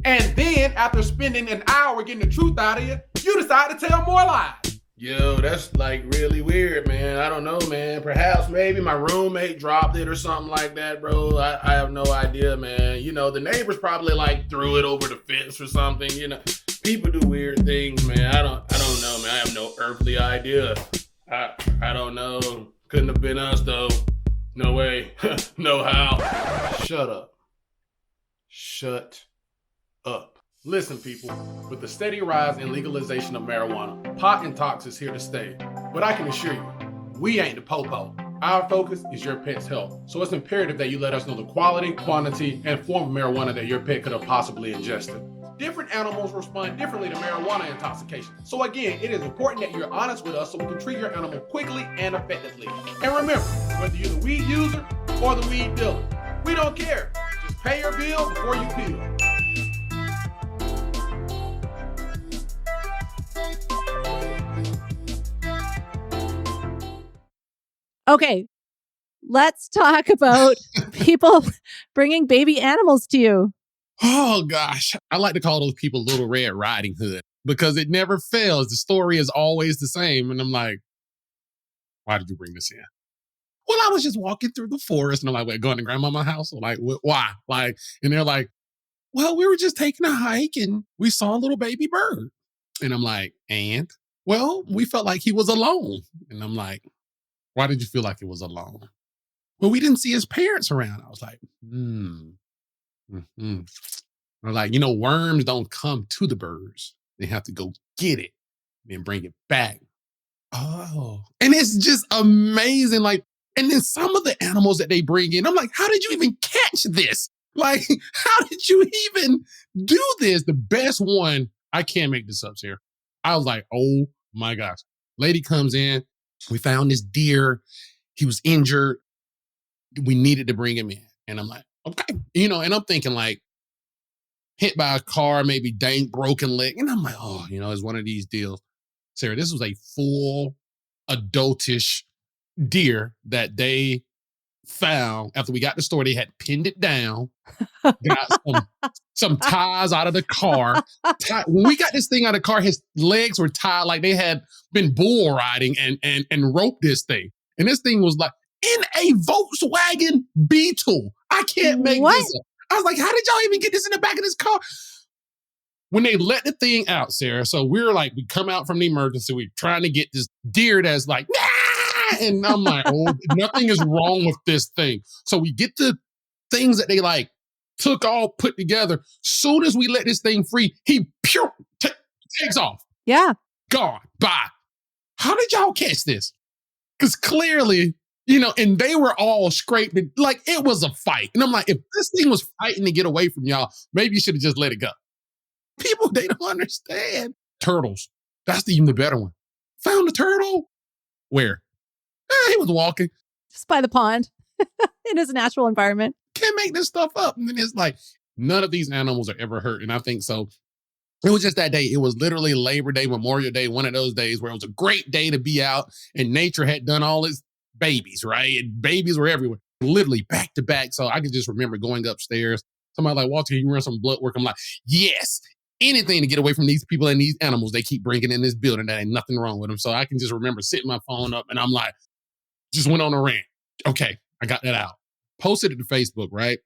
And then, after spending an hour getting the truth out of you, you decide to tell more lies. Yo, that's really weird, man. I don't know, man. Perhaps maybe my roommate dropped it or something like that, bro. I have no idea, man. You know, the neighbors probably threw it over the fence or something, you know. People do weird things, man. I don't know, man. I have no earthly idea. I don't know. Couldn't have been us, though. No way. No how. Shut up. Shut up. Listen, people, with the steady rise in legalization of marijuana, pot and tox is here to stay. But I can assure you, we ain't the po-po. Our focus is your pet's health. So it's imperative that you let us know the quality, quantity, and form of marijuana that your pet could have possibly ingested. Different animals respond differently to marijuana intoxication. So again, it is important that you're honest with us so we can treat your animal quickly and effectively. And remember, whether you're the weed user or the weed dealer, we don't care. Just pay your bill before you peel. Okay, let's talk about people bringing baby animals to you. Oh gosh, I like to call those people Little Red Riding Hood because it never fails. The story is always the same. And I'm like, why did you bring this in? Well, I was just walking through the forest and I'm like, wait, going to grandmama's house? I'm like, why? Like, and they're like, well, we were just taking a hike and we saw a little baby bird. And I'm like, and? Well, we felt like he was alone. And I'm like, why did you feel like he was alone? Well, we didn't see his parents around. I was like, Mm-hmm. Or like, worms don't come to the birds. They have to go get it and bring it back. Oh. And it's just amazing. Like, and then some of the animals that they bring in, I'm like, how did you even catch this? Like, how did you even do this? The best one, I can't make this up, Sarah. I was like, oh my gosh. Lady comes in. We found this deer. He was injured. We needed to bring him in. And I'm like, okay. And I'm thinking like hit by a car, maybe broken leg. And I'm like, oh, it's one of these deals. Sarah, this was a full adultish deer that they found after we got the store. They had pinned it down, got some ties out of the car. When we got this thing out of the car, his legs were tied like they had been bull riding and roped this thing. And this thing was like in a Volkswagen Beetle. I can't make this up. I was like, how did y'all even get this in the back of this car? When they let the thing out, Sarah, so we're like, we come out from the emergency, we're trying to get this deer that's like, nah! And I'm like, oh, nothing is wrong with this thing. So we get the things that they like took all put together. Soon as we let this thing free, he takes off. Yeah. Gone. Bye. How did y'all catch this? Because clearly, and they were all scraped. Like, it was a fight. And I'm like, if this thing was fighting to get away from y'all, maybe you should have just let it go. People, they don't understand. Turtles. That's even the better one. Found a turtle. Where? He was walking. Just by the pond in his natural environment. Can't make this stuff up. And then it's like, none of these animals are ever hurt. And I think so. It was just that day. It was literally Labor Day, Memorial Day, one of those days where it was a great day to be out and nature had done all its babies, right? And babies were everywhere, literally back to back. So I could just remember going upstairs. Somebody like, Walter, you run some blood work. I'm like, yes, anything to get away from these people and these animals they keep bringing in this building. That ain't nothing wrong with them. So I can just remember sitting my phone up and I'm like, just went on a rant. Okay, I got that out. Posted it to Facebook, right?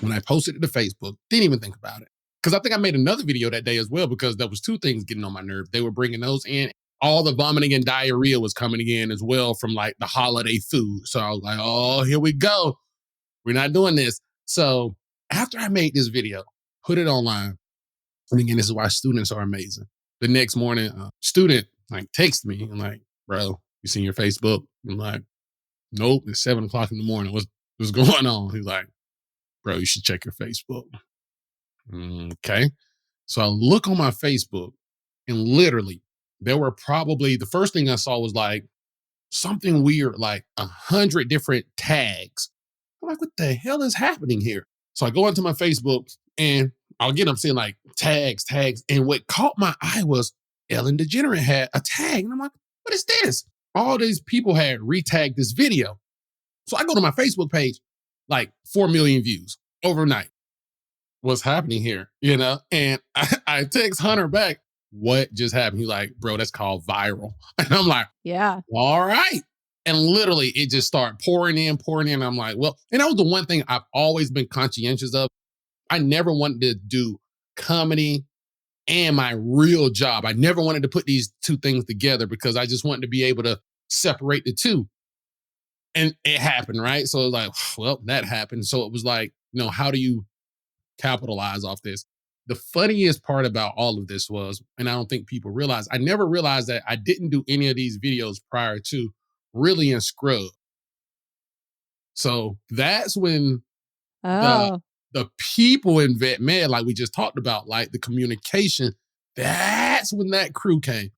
When I posted it to Facebook, didn't even think about it. Because I think I made another video that day as well because there was two things getting on my nerve. They were bringing those in. All the vomiting and diarrhea was coming in as well from like the holiday food. So I was like, oh, here we go. We're not doing this. So after I made this video, put it online. And again, this is why students are amazing. The next morning, a student like texted me and like, bro, you seen your Facebook? I'm like, nope, it's 7:00 in the morning. What's going on? He's like, bro, you should check your Facebook. Okay. So I look on my Facebook and literally there were probably, the first thing I saw was like something weird, like 100 different tags. I'm like, what the hell is happening here? So I go into my Facebook and I'm seeing like tags. And what caught my eye was Ellen DeGeneres had a tag. And I'm like, what is this? All these people had retagged this video. So I go to my Facebook page, like 4 million views overnight. What's happening here? And I text Hunter back, what just happened? He's like, bro, that's called viral. And I'm like, yeah, all right. And literally it just started pouring in. I'm like, well, and that was the one thing I've always been conscientious of. I never wanted to do comedy and my real job. I never wanted to put these two things together because I just wanted to be able to separate the two. And it happened, right? So it was like, well, that happened. So it was like, how do you capitalize off this. The funniest part about all of this was, and I don't think people realize, I never realized that I didn't do any of these videos prior to really in scrub. So that's when Oh, the people in vet med, like we just talked about, like the communication, that's when that crew came.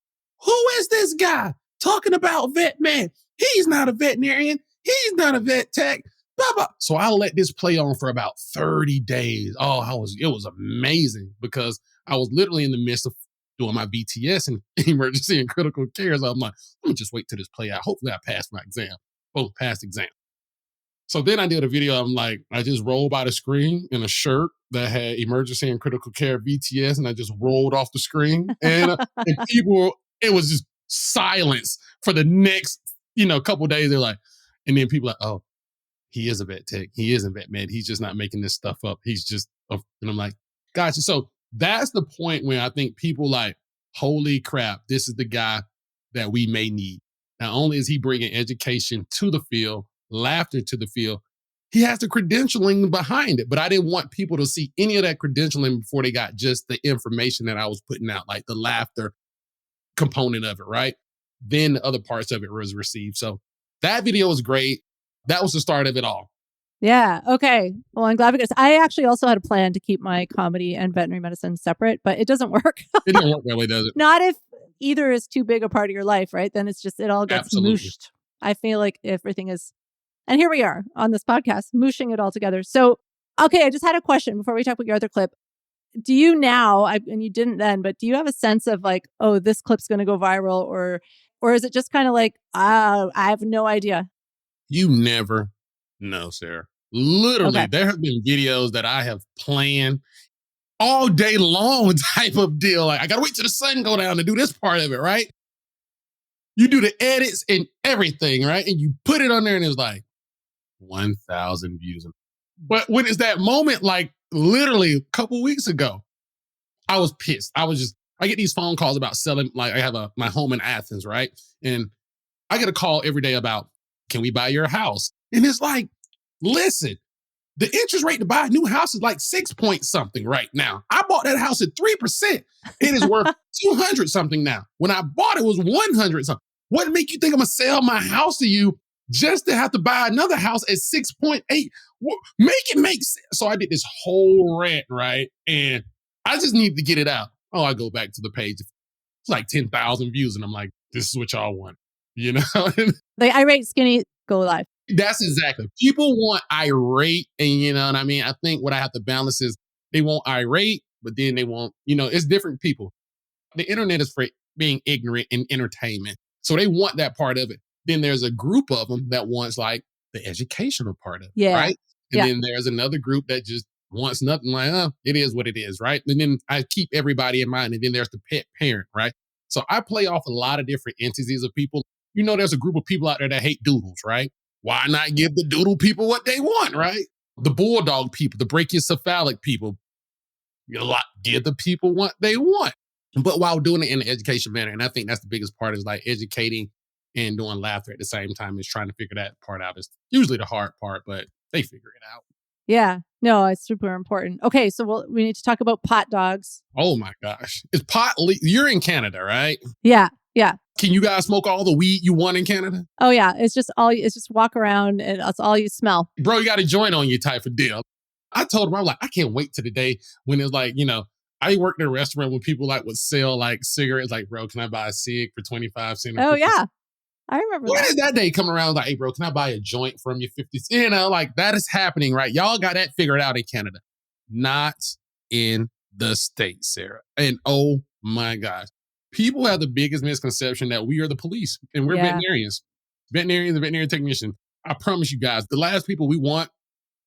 Who is this guy talking about vet med? He's not a veterinarian. He's not a vet tech. Blah, blah. So I let this play on for about 30 days. It was amazing because I was literally in the midst of doing my BTS and emergency and critical care. So I'm like, let me just wait till this play out. Hopefully I pass my exam, both past exam. So then I did a video. I'm like, I just rolled by the screen in a shirt that had emergency and critical care BTS, and I just rolled off the screen. And people, it was just silence for the next, couple of days. They're like, and then people are like, oh, he is a vet tech. He is a vet med. He's just not making this stuff up. He's just, and I'm like, gotcha. So that's the point where I think people like, holy crap, this is the guy that we may need. Not only is he bringing education to the field, laughter to the field, he has the credentialing behind it. But I didn't want people to see any of that credentialing before they got just the information that I was putting out, like the laughter component of it, right? Then the other parts of it was received. So that video was great. That was the start of it all. yeah. Okay. Well, I'm glad because I actually also had a plan to keep my comedy and veterinary medicine separate, but it doesn't work. It didn't work that way, does it? Not if either is too big a part of your life, right? Then it's just, it all gets Absolutely. mooshed. I feel like everything is, and here we are on this podcast, mooshing it all together. So, okay, I just had a question before we talk about your other clip. Do you now, and you didn't then, but do you have a sense of like, oh, this clip's going to go viral, or is it just kind of like, I have no idea? You never know, Sarah. Literally, Okay. there have been videos that I have planned all day long type of deal. Like, I got to wait till the sun go down to do this part of it, right? You do the edits and everything, right? And you put it on there and it's like 1,000 views. But when it's that moment, like literally a couple weeks ago, I was pissed. I get these phone calls about selling, like I have my home in Athens, right? And I get a call every day about, can we buy your house? And it's like, listen, the interest rate to buy a new house is like 6 point something right now. I bought that house at 3%. It is worth 200 something now. When I bought it, it was 100 something. What make you think I'm gonna sell my house to you just to have to buy another house at 6.8? Make it make sense. So I did this whole rant, right? And I just need to get it out. Oh, I go back to the page. It's like 10,000 views. And I'm like, this is what y'all want, you know? Like, irate, skinny, go live. That's exactly. People want irate. And you know what I mean? I think what I have to balance is they want irate, but then they want, it's different people. The internet is for being ignorant and entertainment. So they want that part of it. Then there's a group of them that wants like the educational part of it, Yeah. right? And Yeah. then there's another group that just wants nothing, like, it is what it is, right? And then I keep everybody in mind. And then there's the pet parent, right? So I play off a lot of different entities of people. There's a group of people out there that hate doodles, right? Why not give the doodle people what they want, right? The bulldog people, the brachycephalic people, give the people what they want. But while doing it in an education manner, and I think that's the biggest part is like educating and doing laughter at the same time is trying to figure that part out. Is usually the hard part, but they figure it out. Yeah. No, it's super important. Okay, so we need to talk about pot dogs. Oh my gosh. Is pot you're in Canada, right? Yeah. Yeah. Can you guys smoke all the weed you want in Canada? Oh yeah. It's just walk around and that's all you smell. Bro, you got a joint on you type of deal. I told him, I'm like, I can't wait to the day when it's like, I worked in a restaurant when people like would sell like cigarettes. Like, bro, can I buy a cig for 25 cents? Oh yeah. I remember When that. is that day come around? Like, hey, bro, can I buy a joint from you? 50 cents? Like that is happening, right? Y'all got that figured out in Canada. Not in the States, Sarah. And oh my gosh. People have the biggest misconception that we are the police and we're veterinarians. Veterinarians and veterinary technician. I promise you guys, the last people we want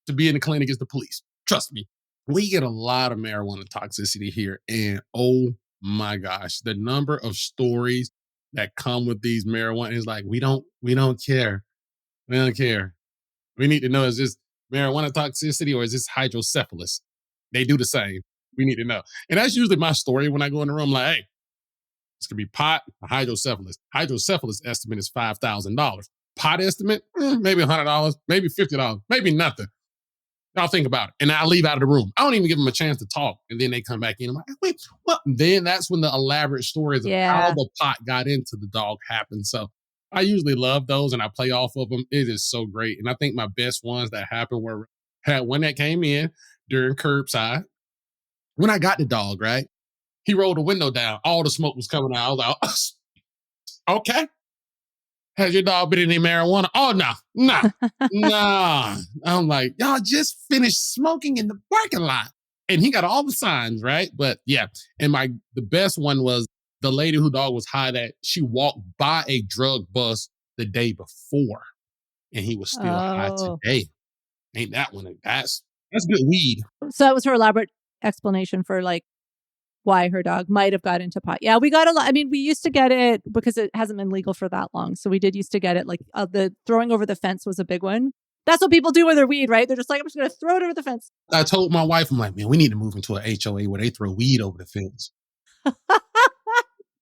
to be in the clinic is the police. Trust me. We get a lot of marijuana toxicity here. And oh my gosh, the number of stories that come with these marijuana is like, we don't care. We don't care. We need to know, is this marijuana toxicity or is this hydrocephalus? They do the same. We need to know. And that's usually my story when I go in the room, like, hey, it's gonna be pot or hydrocephalus. Hydrocephalus estimate is $5,000. Pot estimate, maybe $100, maybe $50, maybe nothing. I'll think about it. And I leave out of the room. I don't even give them a chance to talk. And then they come back in. I'm like, wait, what? Then that's when the elaborate stories of how the pot got into the dog happen. So I usually love those and I play off of them. It is so great. And I think my best ones that happened were had one that came in during curbside. When I got the dog, right? He rolled the window down. All the smoke was coming out. I was like, okay. Has your dog been in any marijuana? Oh, no, no. I'm like, y'all just finished smoking in the parking lot. And he got all the signs, right? But yeah, and the best one was the lady who dog was high that she walked by a drug bust the day before and he was still high today. Ain't that one? That's good weed. So that was her elaborate explanation for like why her dog might have got into pot. Yeah, we got a lot. I mean, we used to get it because it hasn't been legal for that long. So we did used to get it. Like the throwing over the fence was a big one. That's what people do with their weed, right? They're just like, I'm just going to throw it over the fence. I told my wife, I'm like, man, we need to move into an HOA where they throw weed over the fence.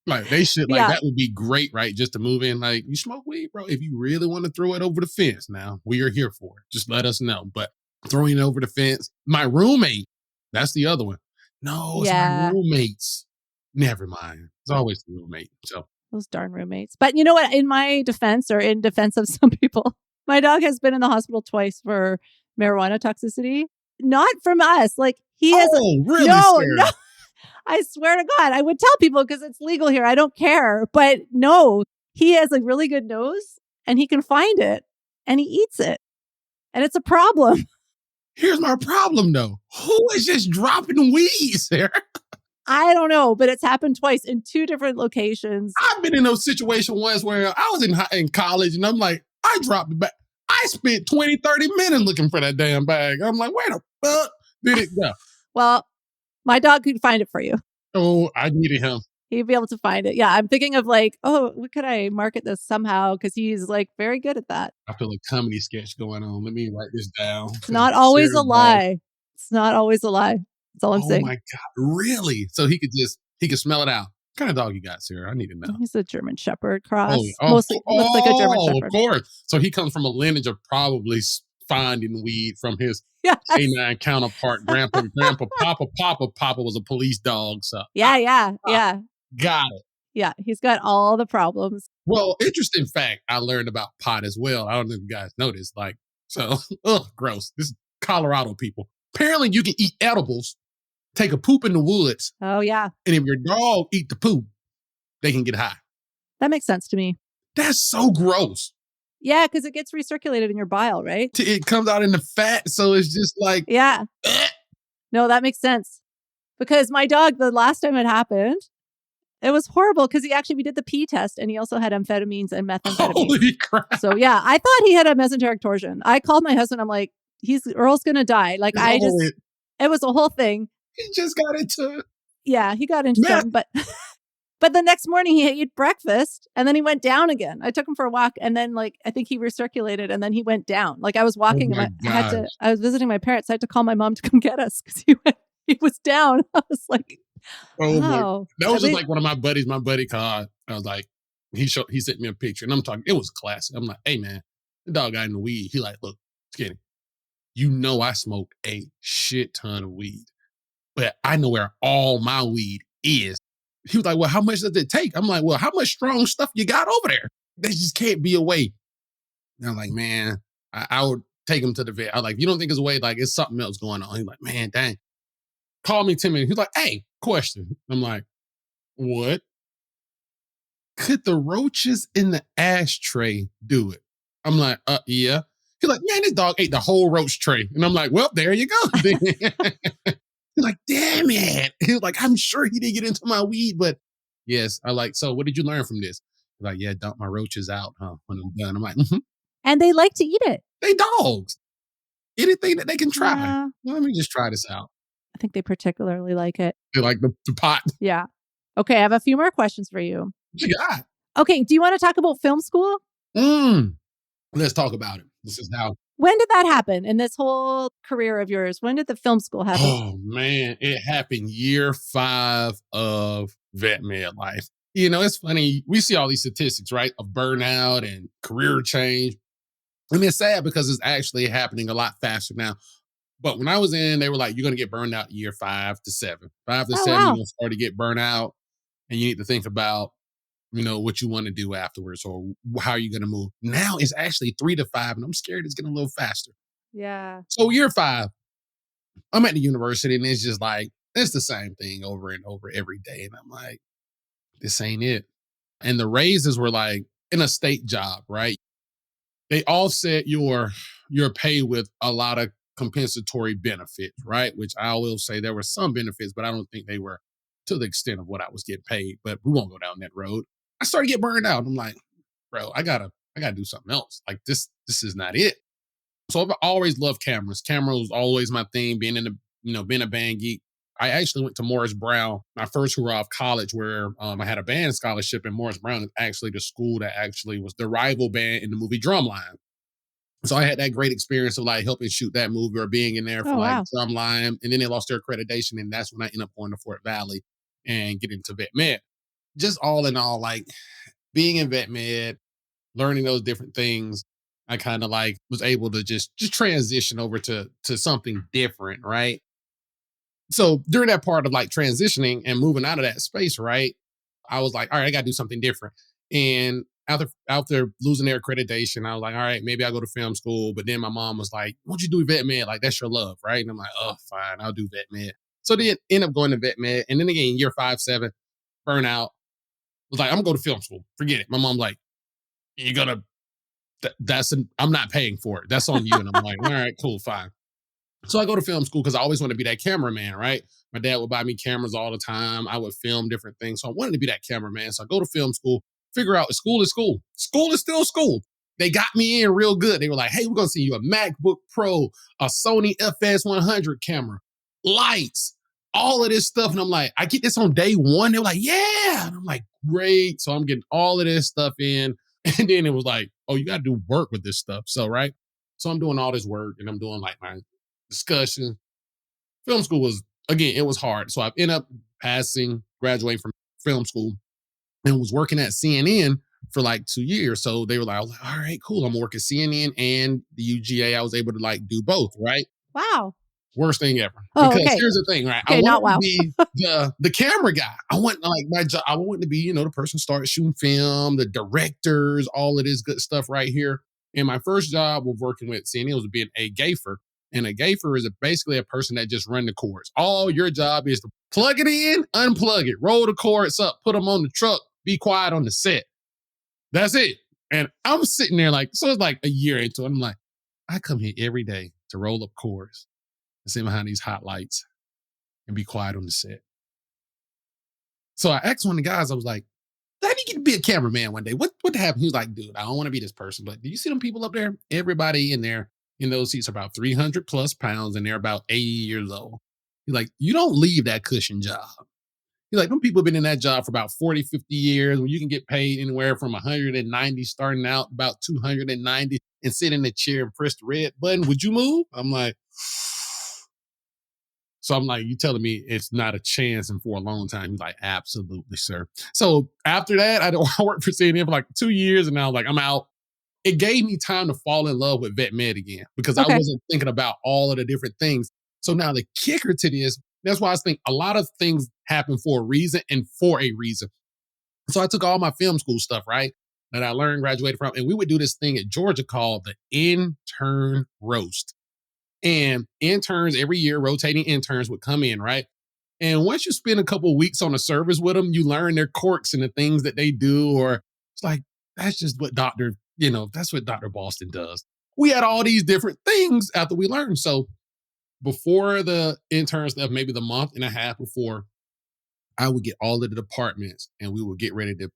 Like they should, like that would be great, right? Just to move in, like you smoke weed, bro. If you really want to throw it over the fence, now we are here for it. Just let us know. But throwing it over the fence, my roommate, that's the other one. No, it's my roommates. Never mind. It's always the roommate. So those darn roommates. But you know what? In my defense, or in defense of some people, my dog has been in the hospital twice for marijuana toxicity. Not from us. Like he has. Oh, really? No. I swear to God, I would tell people because it's legal here. I don't care. But no, he has a really good nose and he can find it and he eats it. And it's a problem. Here's my problem, though. Who is just dropping weed, Sarah? I don't know, but it's happened twice in 2 different locations. I've been in those situations once where I was in college and I'm like, I dropped the bag. I spent 20, 30 minutes looking for that damn bag. I'm like, where the fuck did it go? Well, my dog could find it for you. Oh, I needed him. He'd be able to find it. Yeah, I'm thinking of like, what could I market this somehow? Because he's like very good at that. I feel a comedy sketch going on. Let me write this down. It's not always a lie. It's not always a lie. That's all I'm saying. Oh my God, really? So he could smell it out. What kind of dog you got, Sarah? I need to know. He's a German Shepherd cross. Mostly looks like a German Shepherd. Of course. So he comes from a lineage of probably finding weed from his canine counterpart, Grandpa, Papa was a police dog. So yeah. Got it. Yeah, he's got all the problems. Well, interesting fact I learned about pot as well. I don't know if you guys noticed. Like, so, gross. This is Colorado people. Apparently, you can eat edibles, take a poop in the woods. Oh, yeah. And if your dog eat the poop, they can get high. That makes sense to me. That's so gross. Yeah, because it gets recirculated in your bile, right? It comes out in the fat, so it's just like... Yeah. No, that makes sense. Because my dog, the last time it happened, it was horrible because we did the pee test and he also had amphetamines and methamphetamine. Holy crap. So yeah, I thought he had a mesenteric torsion. I called my husband. I'm like, Earl's going to die. Like it was a whole thing. He just got into it. Yeah, he got into something, but the next morning he ate breakfast and then he went down again. I took him for a walk and then I think he recirculated and then he went down. Like I was walking and I was visiting my parents. I had to call my mom to come get us because he was down. I was like, oh, that was just like one of my buddies. My buddy called. I was like, he sent me a picture, and I'm talking. It was classic. I'm like, hey man, the dog got in the weed. He like, look, Skinny, you know I smoke a shit ton of weed, but I know where all my weed is. He was like, well, how much does it take? I'm like, well, how much strong stuff you got over there? They just can't be away. And I'm like, man, I would take him to the vet. I was like, you don't think it's away? Like it's something else going on. He's like, man, dang. Call me 10 minutes. He's like, hey, question. I'm like, what? Could the roaches in the ashtray do it? I'm like, yeah. He's like, man, this dog ate the whole roach tray. And I'm like, well, there you go. He's like, damn it. He was like, I'm sure he didn't get into my weed, but yes. I like, so what did you learn from this? He's like, yeah, dump my roaches out when I'm done. I'm like, mm-hmm. And they like to eat it. They dogs. Anything that they can try. Yeah. Well, let me just try this out. I think they particularly like it. They like the pot. Yeah. Okay, I have a few more questions for you. What you got? Okay, do you want to talk about film school? Let's talk about it. This is how. When did that happen in this whole career of yours? When did the film school happen? Oh, man. It happened year 5 of vet med life. You know, it's funny. We see all these statistics, right, of burnout and career change. And it's sad because it's actually happening a lot faster now. But when I was in, they were like, you're going to get burned out year 5 to 7. 5 to 7, you're wow. going to start to get burnt out. And you need to think about, what you want to do afterwards or how you're going to move. Now it's actually 3 to 5, and I'm scared it's getting a little faster. Yeah. So year 5, I'm at the university, and it's just like, it's the same thing over and over every day. And I'm like, this ain't it. And the raises were like in a state job, right? They offset your pay with a lot of compensatory benefits, right? Which I will say there were some benefits, but I don't think they were to the extent of what I was getting paid. But we won't go down that road. I started to get burned out. I'm like, bro, I gotta do something else. Like this is not it. So I've always loved cameras. Camera was always my thing. Being a band geek. I actually went to Morris Brown, my first hurrah of college, where I had a band scholarship, and Morris Brown is actually the school that actually was the rival band in the movie Drumline. So I had that great experience of like helping shoot that movie or being in there for Oh, like wow. Drumline, and then they lost their accreditation, and that's when I ended up going to Fort Valley and getting to vet med. Just all in all, like being in vet med, learning those different things, I kind of like was able to just transition over to something different, right? So during that part of like transitioning and moving out of that space, right, I was like, all right, I got to do something different. And after losing their accreditation, I was like, all right, maybe I'll go to film school. But then my mom was like, why don't you do vet med? Like, that's your love, right? And I'm like, oh, fine, I'll do vet med. So then end up going to vet med. And then again, year 5, 7, burnout. Was like, I'm gonna go to film school. Forget it. My mom's like, you're gonna, I'm not paying for it. That's on you. And I'm like, all right, cool, fine. So I go to film school because I always want to be that cameraman, right? My dad would buy me cameras all the time. I would film different things. So I wanted to be that cameraman. So I go to film school, figure out school is school. School is still school. They got me in real good. They were like, hey, we're going to send you a MacBook Pro, a Sony FS100 camera, lights, all of this stuff. And I'm like, I get this on day one. They were like, yeah. And I'm like, great. So I'm getting all of this stuff in. And then it was like, oh, you got to do work with this stuff. So, right. So I'm doing all this work and I'm doing like my discussion. Film school was, again, it was hard. So I ended up graduating from film school and was working at CNN for like 2 years. So they were like, I was like, all right, cool. I'm gonna work at CNN and the UGA. I was able to like do both, right? Wow. Worst thing ever. Oh, Because okay. here's the thing, right? Okay, I not wanted wow. to be the camera guy. I want like my job. I wanted to be, the person started shooting film, the directors, all of this good stuff right here. And my first job of working with CNN was being a gaffer. And a gaffer is basically a person that just run the cords. All your job is to plug it in, unplug it, roll the cords up, put them on the truck, be quiet on the set. That's it. And I'm sitting there like, so it's like a year into it. I'm like, I come here every day to roll up cords and sit behind these hot lights and be quiet on the set. So I asked one of the guys, I was like, how do you get to be a cameraman one day? What happened? He was like, dude, I don't want to be this person, but do you see them people up there? Everybody in there in those seats are about 300 plus pounds and they're about 80 years old. He's like, you don't leave that cushion job. He's like, them people have been in that job for about 40, 50 years when you can get paid anywhere from 190 starting out about 290 and sit in the chair and press the red button. Would you move? I'm like, so I'm like, you telling me it's not a chance and for a long time? He's like, absolutely, sir. So after that, I worked for CNN for like 2 years and I was like, I'm out. It gave me time to fall in love with vet med again because I wasn't thinking about all of the different things. So now the kicker to this, that's why I think a lot of things happen for a reason and for a reason. So I took all my film school stuff, right, that I learned, graduated from, and we would do this thing at Georgia called the intern roast. And interns every year, rotating interns would come in, right? And once you spend a couple of weeks on a service with them, you learn their quirks and the things that they do, or it's like, that's just what that's what Dr. Boston does. We had all these different things after we learned. So before the intern stuff, maybe the month and a half before, I would get all of the departments and we would get ready to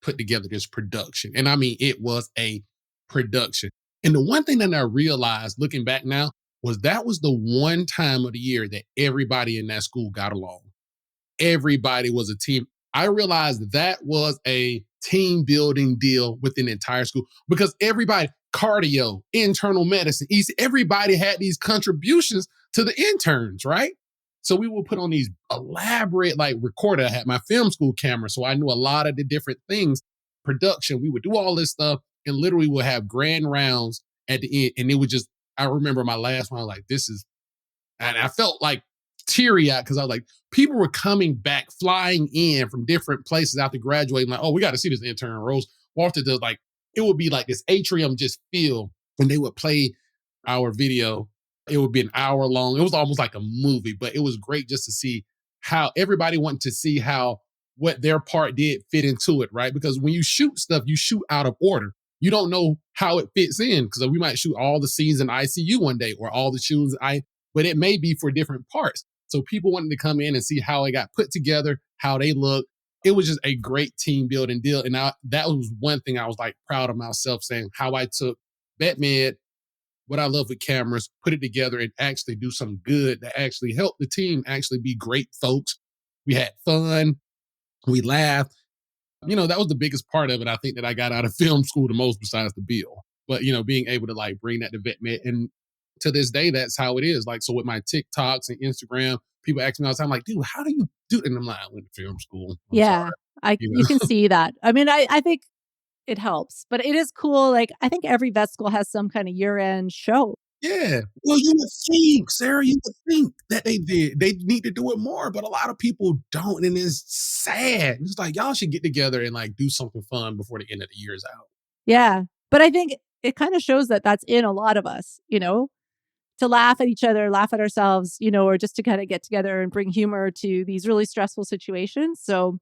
put together this production. And I mean, it was a production. And the one thing that I realized looking back now was that was the one time of the year that everybody in that school got along. Everybody was a team. I realized that was a team building deal within the entire school because everybody, cardio, internal medicine, everybody had these contributions to the interns, right? So we would put on these elaborate like recorder. I had my film school camera, so I knew a lot of the different things. Production, we would do all this stuff and literally would have grand rounds at the end. And it would just, I remember my last one, I was like, this is And I felt like teary-eyed because I was like, people were coming back, flying in from different places after graduating, like, oh, we got to see this intern Rose. Walter does like, it would be like this atrium just filled when they would play our video. It would be an hour long. It was almost like a movie, but it was great just to see how everybody wanted to see how what their part did fit into it, right? Because when you shoot stuff, you shoot out of order. You don't know how it fits in because we might shoot all the scenes in ICU one day or all the scenes but it may be for different parts. So people wanted to come in and see how it got put together, how they look. It was just a great team building deal. And that was one thing I was like proud of myself saying how I took VetMed, what I love with cameras, put it together and actually do some good that actually help the team actually be great folks. We had fun. We laughed. That was the biggest part of it. I think that I got out of film school the most besides the bill. But, being able to like bring that to VetMed. And to this day, that's how it is. Like, so with my TikToks and Instagram, people ask me all the time, like, dude, how do you do it? And I'm like, I went to film school. I'm Yeah, sorry. you can see that. I mean, I think it helps, but it is cool. Like, I think every vet school has some kind of year-end show. Yeah. Well, you would think, Sarah, you would think that they did. They need to do it more, but a lot of people don't. And it's sad. It's like, y'all should get together and like do something fun before the end of the year is out. Yeah. But I think it kind of shows that that's in a lot of us, to laugh at each other, laugh at ourselves, or just to kind of get together and bring humor to these really stressful situations. So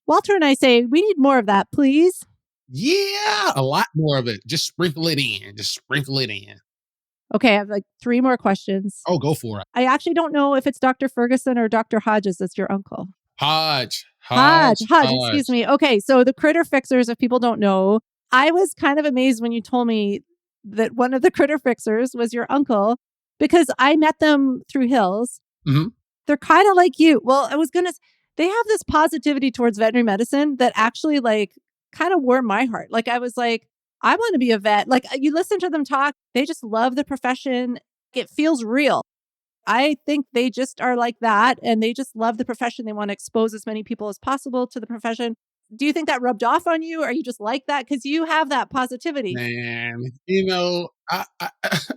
Walter and I say, we need more of that, please. Yeah, a lot more of it. Just sprinkle it in. Just sprinkle it in. Okay, I have like 3 more questions. Oh, go for it. I actually don't know if it's Dr. Ferguson or Dr. Hodges that's your uncle. Hodge, excuse me. Okay, so the critter fixers, if people don't know, I was kind of amazed when you told me that one of the critter fixers was your uncle because I met them through Hills. Mm-hmm. They're kind of like you. Well, they have this positivity towards veterinary medicine that actually like kind of warmed my heart. Like I was like, I want to be a vet. Like you listen to them talk, they just love the profession. It feels real. I think they just are like that and they just love the profession. They want to expose as many people as possible to the profession. Do you think that rubbed off on you? Are you just like that? Because you have that positivity. Man, I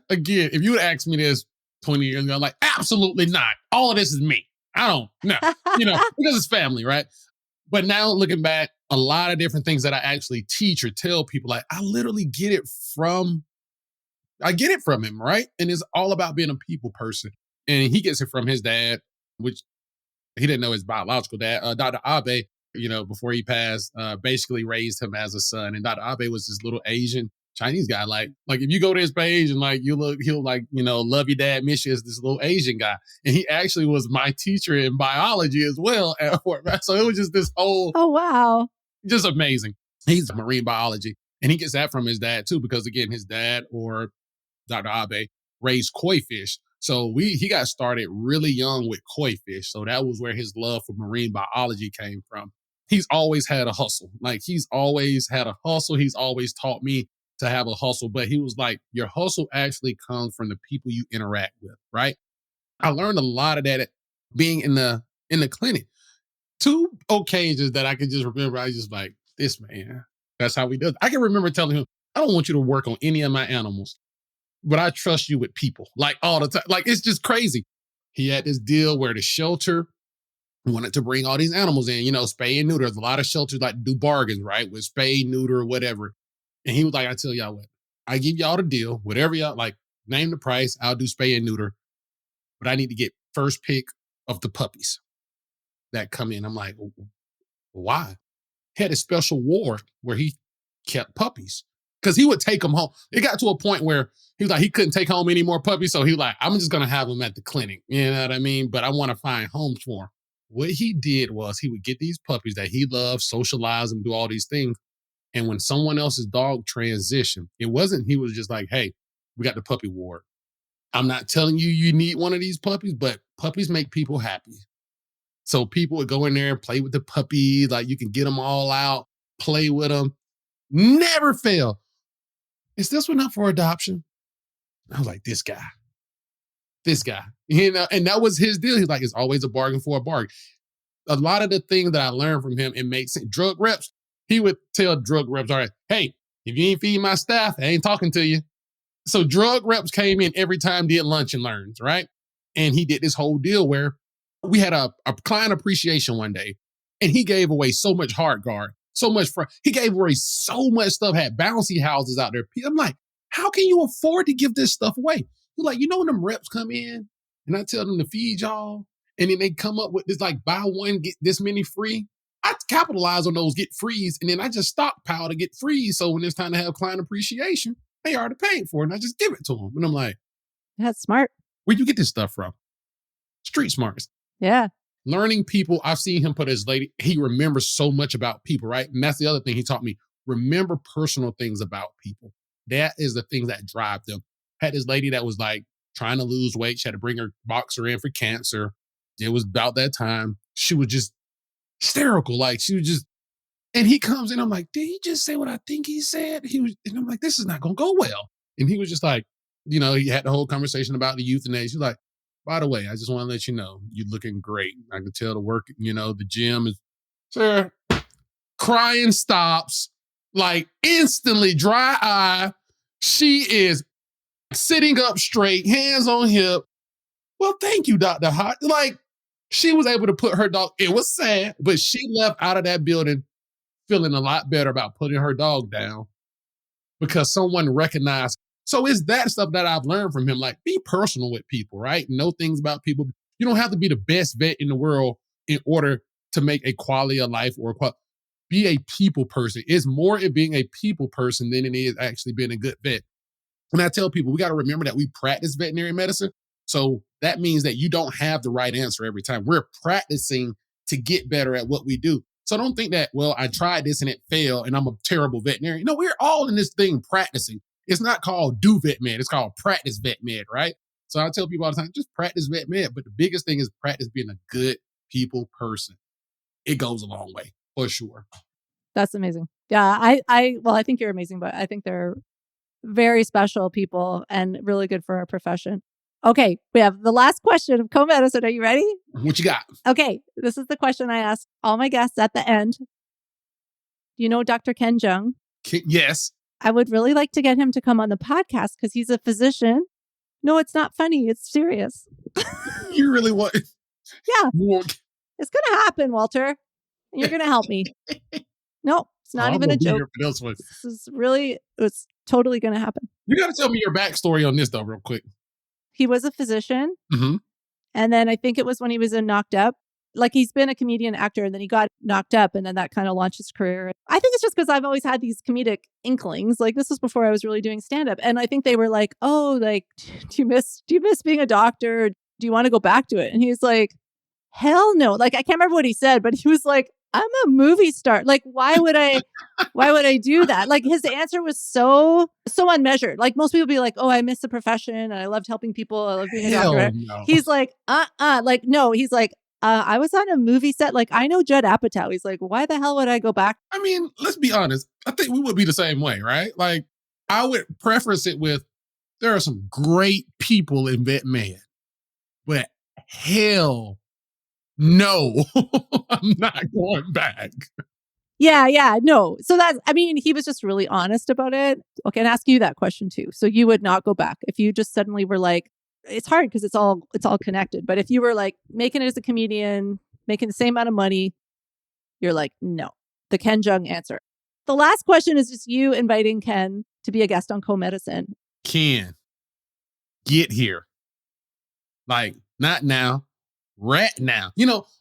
again, if you would ask me this 20 years ago, I'm like, absolutely not. All of this is me. I don't know, because it's family, right? But now looking back, a lot of different things that I actually teach or tell people, like I literally get it from him, right? And it's all about being a people person. And he gets it from his dad, which he didn't know his biological dad. Dr. Abe, before he passed, basically raised him as a son. And Dr. Abe was this little Asian Chinese guy. Like if you go to his page and like he'll like, love your dad, miss you, as this little Asian guy. And he actually was my teacher in biology as well at Fort Mac. So it was just this whole Oh wow. Just amazing. He's marine biology. And he gets that from his dad too, because again, his dad or Dr. Abe raised koi fish. So he got started really young with koi fish. So that was where his love for marine biology came from. He's always had a hustle. Like he's always had a hustle. He's always taught me to have a hustle. But he was like, your hustle actually comes from the people you interact with, right? I learned a lot of that being in the clinic. 2 occasions that I can just remember, I was just like, this man, that's how we do it. I can remember telling him, I don't want you to work on any of my animals, but I trust you with people, like all the time. Like, it's just crazy. He had this deal where the shelter wanted to bring all these animals in, spay and neuter. There's a lot of shelters like do bargains, right? With spay, neuter, or whatever. And he was like, I tell y'all what, I give y'all the deal, whatever y'all like, name the price, I'll do spay and neuter, but I need to get first pick of the puppies that come in. I'm like, why? He had a special ward where he kept puppies because he would take them home. It got to a point where he was like, he couldn't take home any more puppies. So he was like, I'm just going to have them at the clinic. You know what I mean? But I want to find homes for them. What he did was he would get these puppies that he loved, socialize them, do all these things. And when someone else's dog transitioned, he was just like, hey, we got the puppy ward. I'm not telling you need one of these puppies, but puppies make people happy. So people would go in there and play with the puppies. Like you can get them all out, play with them. Never fail. Is this one up for adoption? I was like, this guy. And that was his deal. He's like, it's always a bargain for a bargain. A lot of the things that I learned from him, it makes sense. Drug reps, he would tell drug reps, all right, hey, if you ain't feeding my staff, I ain't talking to you. So drug reps came in every time, did lunch and learns, right? And he did this whole deal where we had a client appreciation one day, and he gave away so much hard guard, so much he gave away so much stuff, had bouncy houses out there. I'm like, how can you afford to give this stuff away? He's like, when them reps come in and I tell them to feed y'all, and then they come up with this like buy one, get this many free. I capitalize on those get frees, and then I just stockpile to get free. So when it's time to have client appreciation, they already paid for it, and I just give it to them. And I'm like, that's smart. Where'd you get this stuff from? Street smarts. Yeah. Learning people. I've seen him put his lady. He remembers so much about people, right? And that's the other thing he taught me. Remember personal things about people. That is the things that drive them. Had this lady that was like trying to lose weight. She had to bring her boxer in for cancer. It was about that time. She was just hysterical. Like she was just, and he comes in. I'm like, did he just say what I think he said? And I'm like, this is not going to go well. And he was just like, he had the whole conversation about the euthanasia. He's like, by the way, I just want to let you know, you're looking great. I can tell the work, the gym is, Sarah, crying stops, like instantly, dry eye. She is sitting up straight, hands on hip. Well, thank you, Dr. Hot. Like, she was able to put her dog, it was sad, but she left out of that building feeling a lot better about putting her dog down because someone recognized. So it's that stuff that I've learned from him. Like, be personal with people, right? Know things about people. You don't have to be the best vet in the world in order to make a quality of life or be a people person. It's more in being a people person than it is actually being a good vet. And I tell people, we got to remember that we practice veterinary medicine. So that means that you don't have the right answer every time. We're practicing to get better at what we do. So don't think that, well, I tried this and it failed and I'm a terrible veterinarian. No, we're all in this thing practicing. It's not called do vet med. It's called practice vet med, right? So I tell people all the time, just practice vet med. But the biggest thing is practice being a good people person. It goes a long way, for sure. That's amazing. Yeah, I think you're amazing, but I think they're very special people and really good for our profession. Okay, we have the last question of Comedicine. Are you ready? What you got? Okay, this is the question I ask all my guests at the end. Do you know Dr. Ken Jeong? Yes. I would really like to get him to come on the podcast because he's a physician. No, it's not funny. It's serious. You really want? Yeah. It's going to happen, Walter. And you're going to help me. No, it's not even a joke. This is really, it's totally going to happen. You got to tell me your backstory on this, though, real quick. He was a physician. Mm-hmm. And then I think it was when he was in Knocked Up. Like he's been a comedian actor and then he got knocked up and then that kind of launched his career. I think it's just because I've always had these comedic inklings. Like this was before I was really doing stand-up. And I think they were like, oh, like, do you miss being a doctor? Do you want to go back to it? And he's like, hell no. Like, I can't remember what he said, but he was like, I'm a movie star. Like, why would I do that? Like his answer was so unmeasured. Like most people be like, oh, I miss the profession and I loved helping people. I love being a doctor. No. He's like, like, no, he's like, I was on a movie set. Like, I know Judd Apatow. He's like, why the hell would I go back? I mean, let's be honest. I think we would be the same way, right? Like, I would preference it with, there are some great people in vet med, but hell no, I'm not going back. Yeah, no. So he was just really honest about it. Okay, and ask you that question too. So you would not go back if you just suddenly were like, it's hard because it's all connected. But if you were like making it as a comedian, making the same amount of money, you're like, no. The Ken Jeong answer. The last question is just you inviting Ken to be a guest on Comedicine. Ken, get here. Like, not now, right now.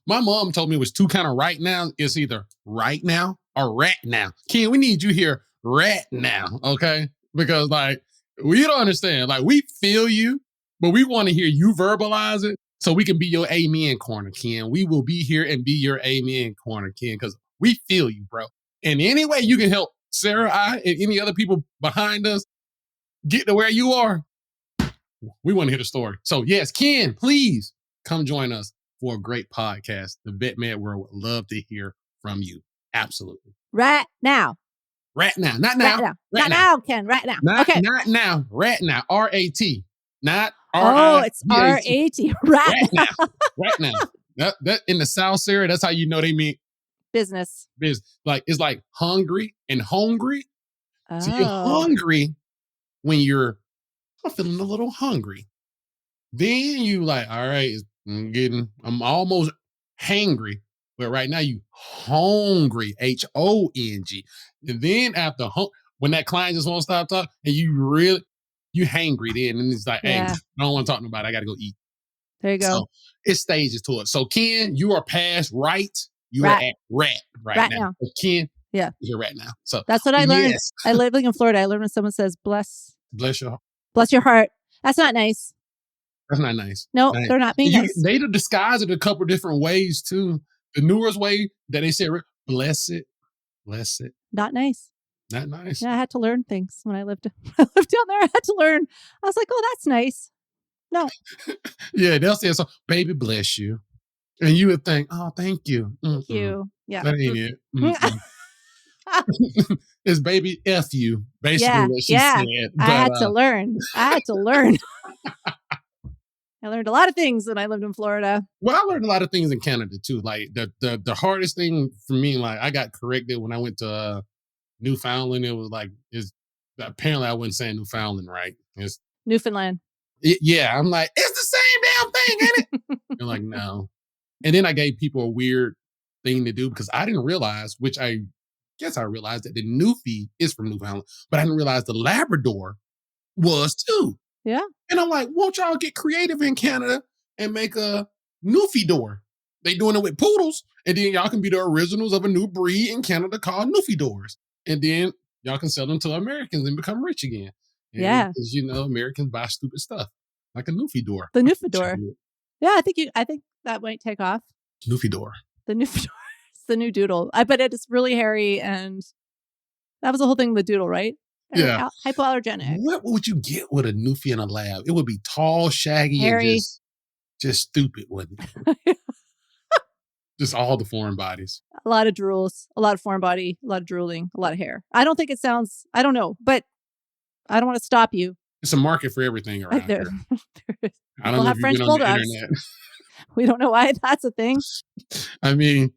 My mom told me it was two kind of right now. It's either right now or rat now. Ken, we need you here right now, okay? Because like, we don't understand. Like, we feel you. But we want to hear you verbalize it so we can be your amen corner, Ken. We will be here and be your amen corner, Ken, because we feel you, bro. And any way you can help Sarah, I, and any other people behind us get to where you are, we want to hear the story. So yes, Ken, please come join us for a great podcast. The Vet Med World would love to hear from you. Absolutely. Right now. Right now. Not now. Not now, Ken. Right now. Okay. Not now. Right now. R-A-T. Not it's R-A-T. Right now. Right now. That in the South, Sarah, that's how you know they mean business. Like, it's like hungry and hungry. Oh. So you're hungry when I'm feeling a little hungry. Then you like, all right, I'm almost hangry. But right now you hungry, HONG. And then when that client just won't stop talking and you hangry then. And it's like, hey, Yeah. I don't want to talk about it. I got to go eat. There you go. So it stages to it. So Ken, you are past right. You Rat. are at rat right Rat now. now. So Ken, Yeah. you're rat now. So That's what I learned. yes. I living in Florida. I learned when someone says bless Bless your heart. your heart. That's not nice. That's not nice. No, Nice. they're not being nice. They disguise it a couple different ways too. The newest way that they say bless it. Not nice. Not nice. Yeah, I had to learn things when I lived down there. I had to learn. I was like, oh, that's nice. No. Yeah, they'll say so, baby bless you. And you would think, oh, thank you. Thank you. Yeah. That ain't it. It's baby F you, basically what she said. I had to learn. I learned a lot of things when I lived in Florida. Well, I learned a lot of things in Canada too. Like the hardest thing for me, like I got corrected when I went to Newfoundland. It was like apparently I wasn't saying Newfoundland right. It's Newfoundland. yeah, I'm like, it's the same damn thing, ain't it? They're like, no. And then I gave people a weird thing to do because I didn't realize, which I guess I realized that the Newfie is from Newfoundland, but I didn't realize the Labrador was too. Yeah. And I'm like, won't y'all get creative in Canada and make a Newfie door? They doing it with poodles, and then y'all can be the originals of a new breed in Canada called Newfie doors. And then y'all can sell them to Americans and become rich again. And yeah. Because, Americans buy stupid stuff like a Newfie door. The Newfie door. Yeah, I think that might take off. Newfie door. The Newfie door. It's the new doodle. I bet it's really hairy, and that was the whole thing with the doodle, right? Yeah. Hypoallergenic. What would you get with a Newfie in a lab? It would be tall, shaggy, hairy. And just stupid, wouldn't it? Just all the foreign bodies. A lot of drools, a lot of foreign body, a lot of drooling, a lot of hair. I don't think it sounds, I don't know, but I don't want to stop you. It's a market for everything around here. I don't know if you've been on the internet. We don't know why that's a thing. I mean,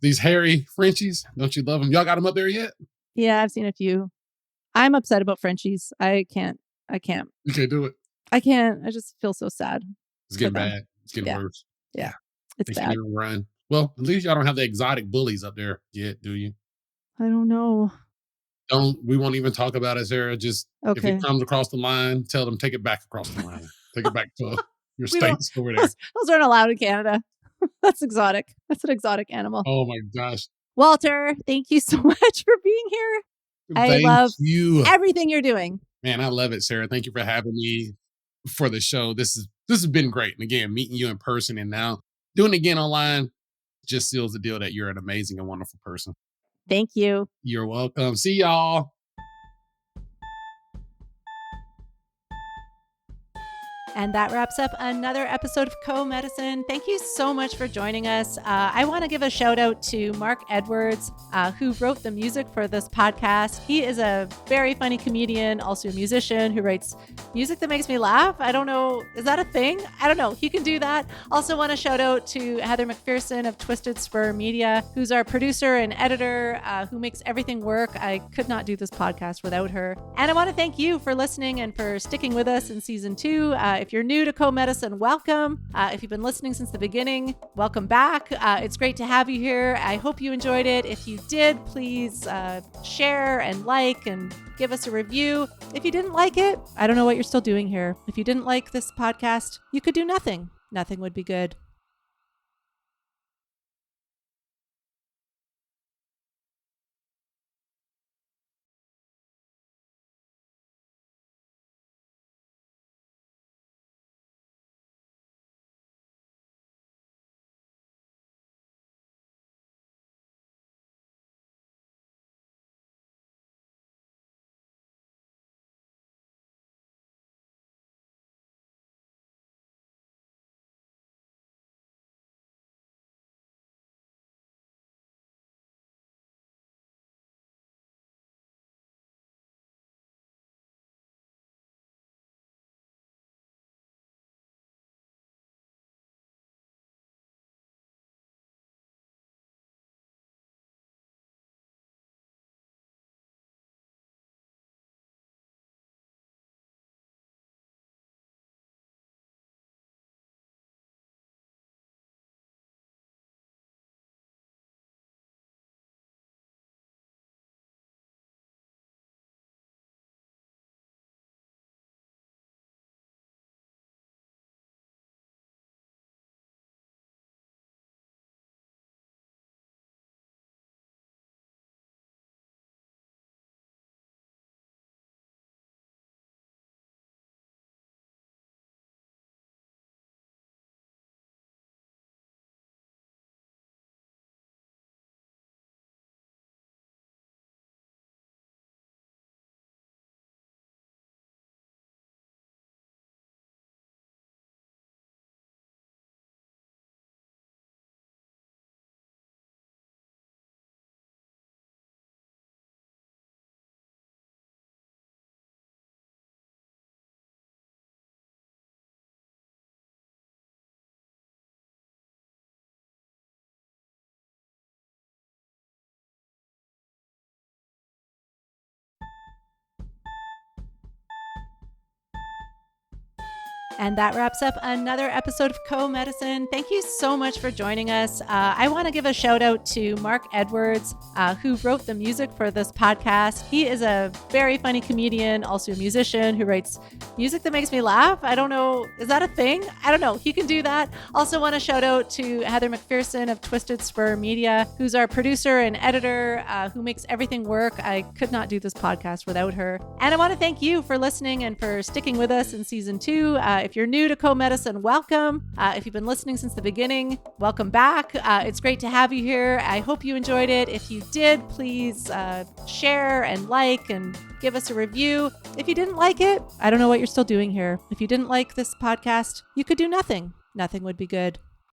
these hairy Frenchies. Don't you love them? Y'all got them up there yet? Yeah, I've seen a few. I'm upset about Frenchies. I can't. You can't do it. I can't. I just feel so sad. It's getting bad. It's getting worse. Yeah. It's they bad. Can't even run. Well, at least y'all don't have the exotic bullies up there yet, do you? I don't know. We won't even talk about it, Sarah. Just if it comes across the line, tell them take it back across the line. Take it back to your states over there. Those aren't allowed in Canada. That's exotic. That's an exotic animal. Oh my gosh. Walter, thank you so much for being here. I love everything you're doing. Man, I love it, Sarah. Thank you for having me for the show. This has been great. And again, meeting you in person and now doing it again online just seals the deal that you're an amazing and wonderful person. Thank you. You're welcome. See y'all. And that wraps up another episode of Comedicine. Thank you so much for joining us. I want to give a shout out to Mark Edwards, who wrote the music for this podcast. He is a very funny comedian, also a musician who writes music that makes me laugh. I don't know. Is that a thing? I don't know. He can do that. Also want to shout out to Heather McPherson of Twisted Spur Media, who's our producer and editor, who makes everything work. I could not do this podcast without her. And I want to thank you for listening and for sticking with us in season 2. If you're new to Comedicine, welcome. If you've been listening since the beginning, welcome back. It's great to have you here. I hope you enjoyed it. If you did, please share and like and give us a review. If you didn't like it, I don't know what you're still doing here. If you didn't like this podcast, you could do nothing. Nothing would be good. And that wraps up another episode of Comedicine. Thank you so much for joining us. I want to give a shout out to Mark Edwards, who wrote the music for this podcast. He is a very funny comedian, also a musician who writes music that makes me laugh. I don't know. Is that a thing? I don't know. He can do that. Also want to shout out to Heather McPherson of Twisted Spur Media, who's our producer and editor, who makes everything work. I could not do this podcast without her. And I want to thank you for listening and for sticking with us in season 2. If you're new to Comedicine, welcome. If you've been listening since the beginning, welcome back. It's great to have you here. I hope you enjoyed it. If you did, please share and like and give us a review. If you didn't like it, I don't know what you're still doing here. If you didn't like this podcast, you could do nothing. Nothing would be good.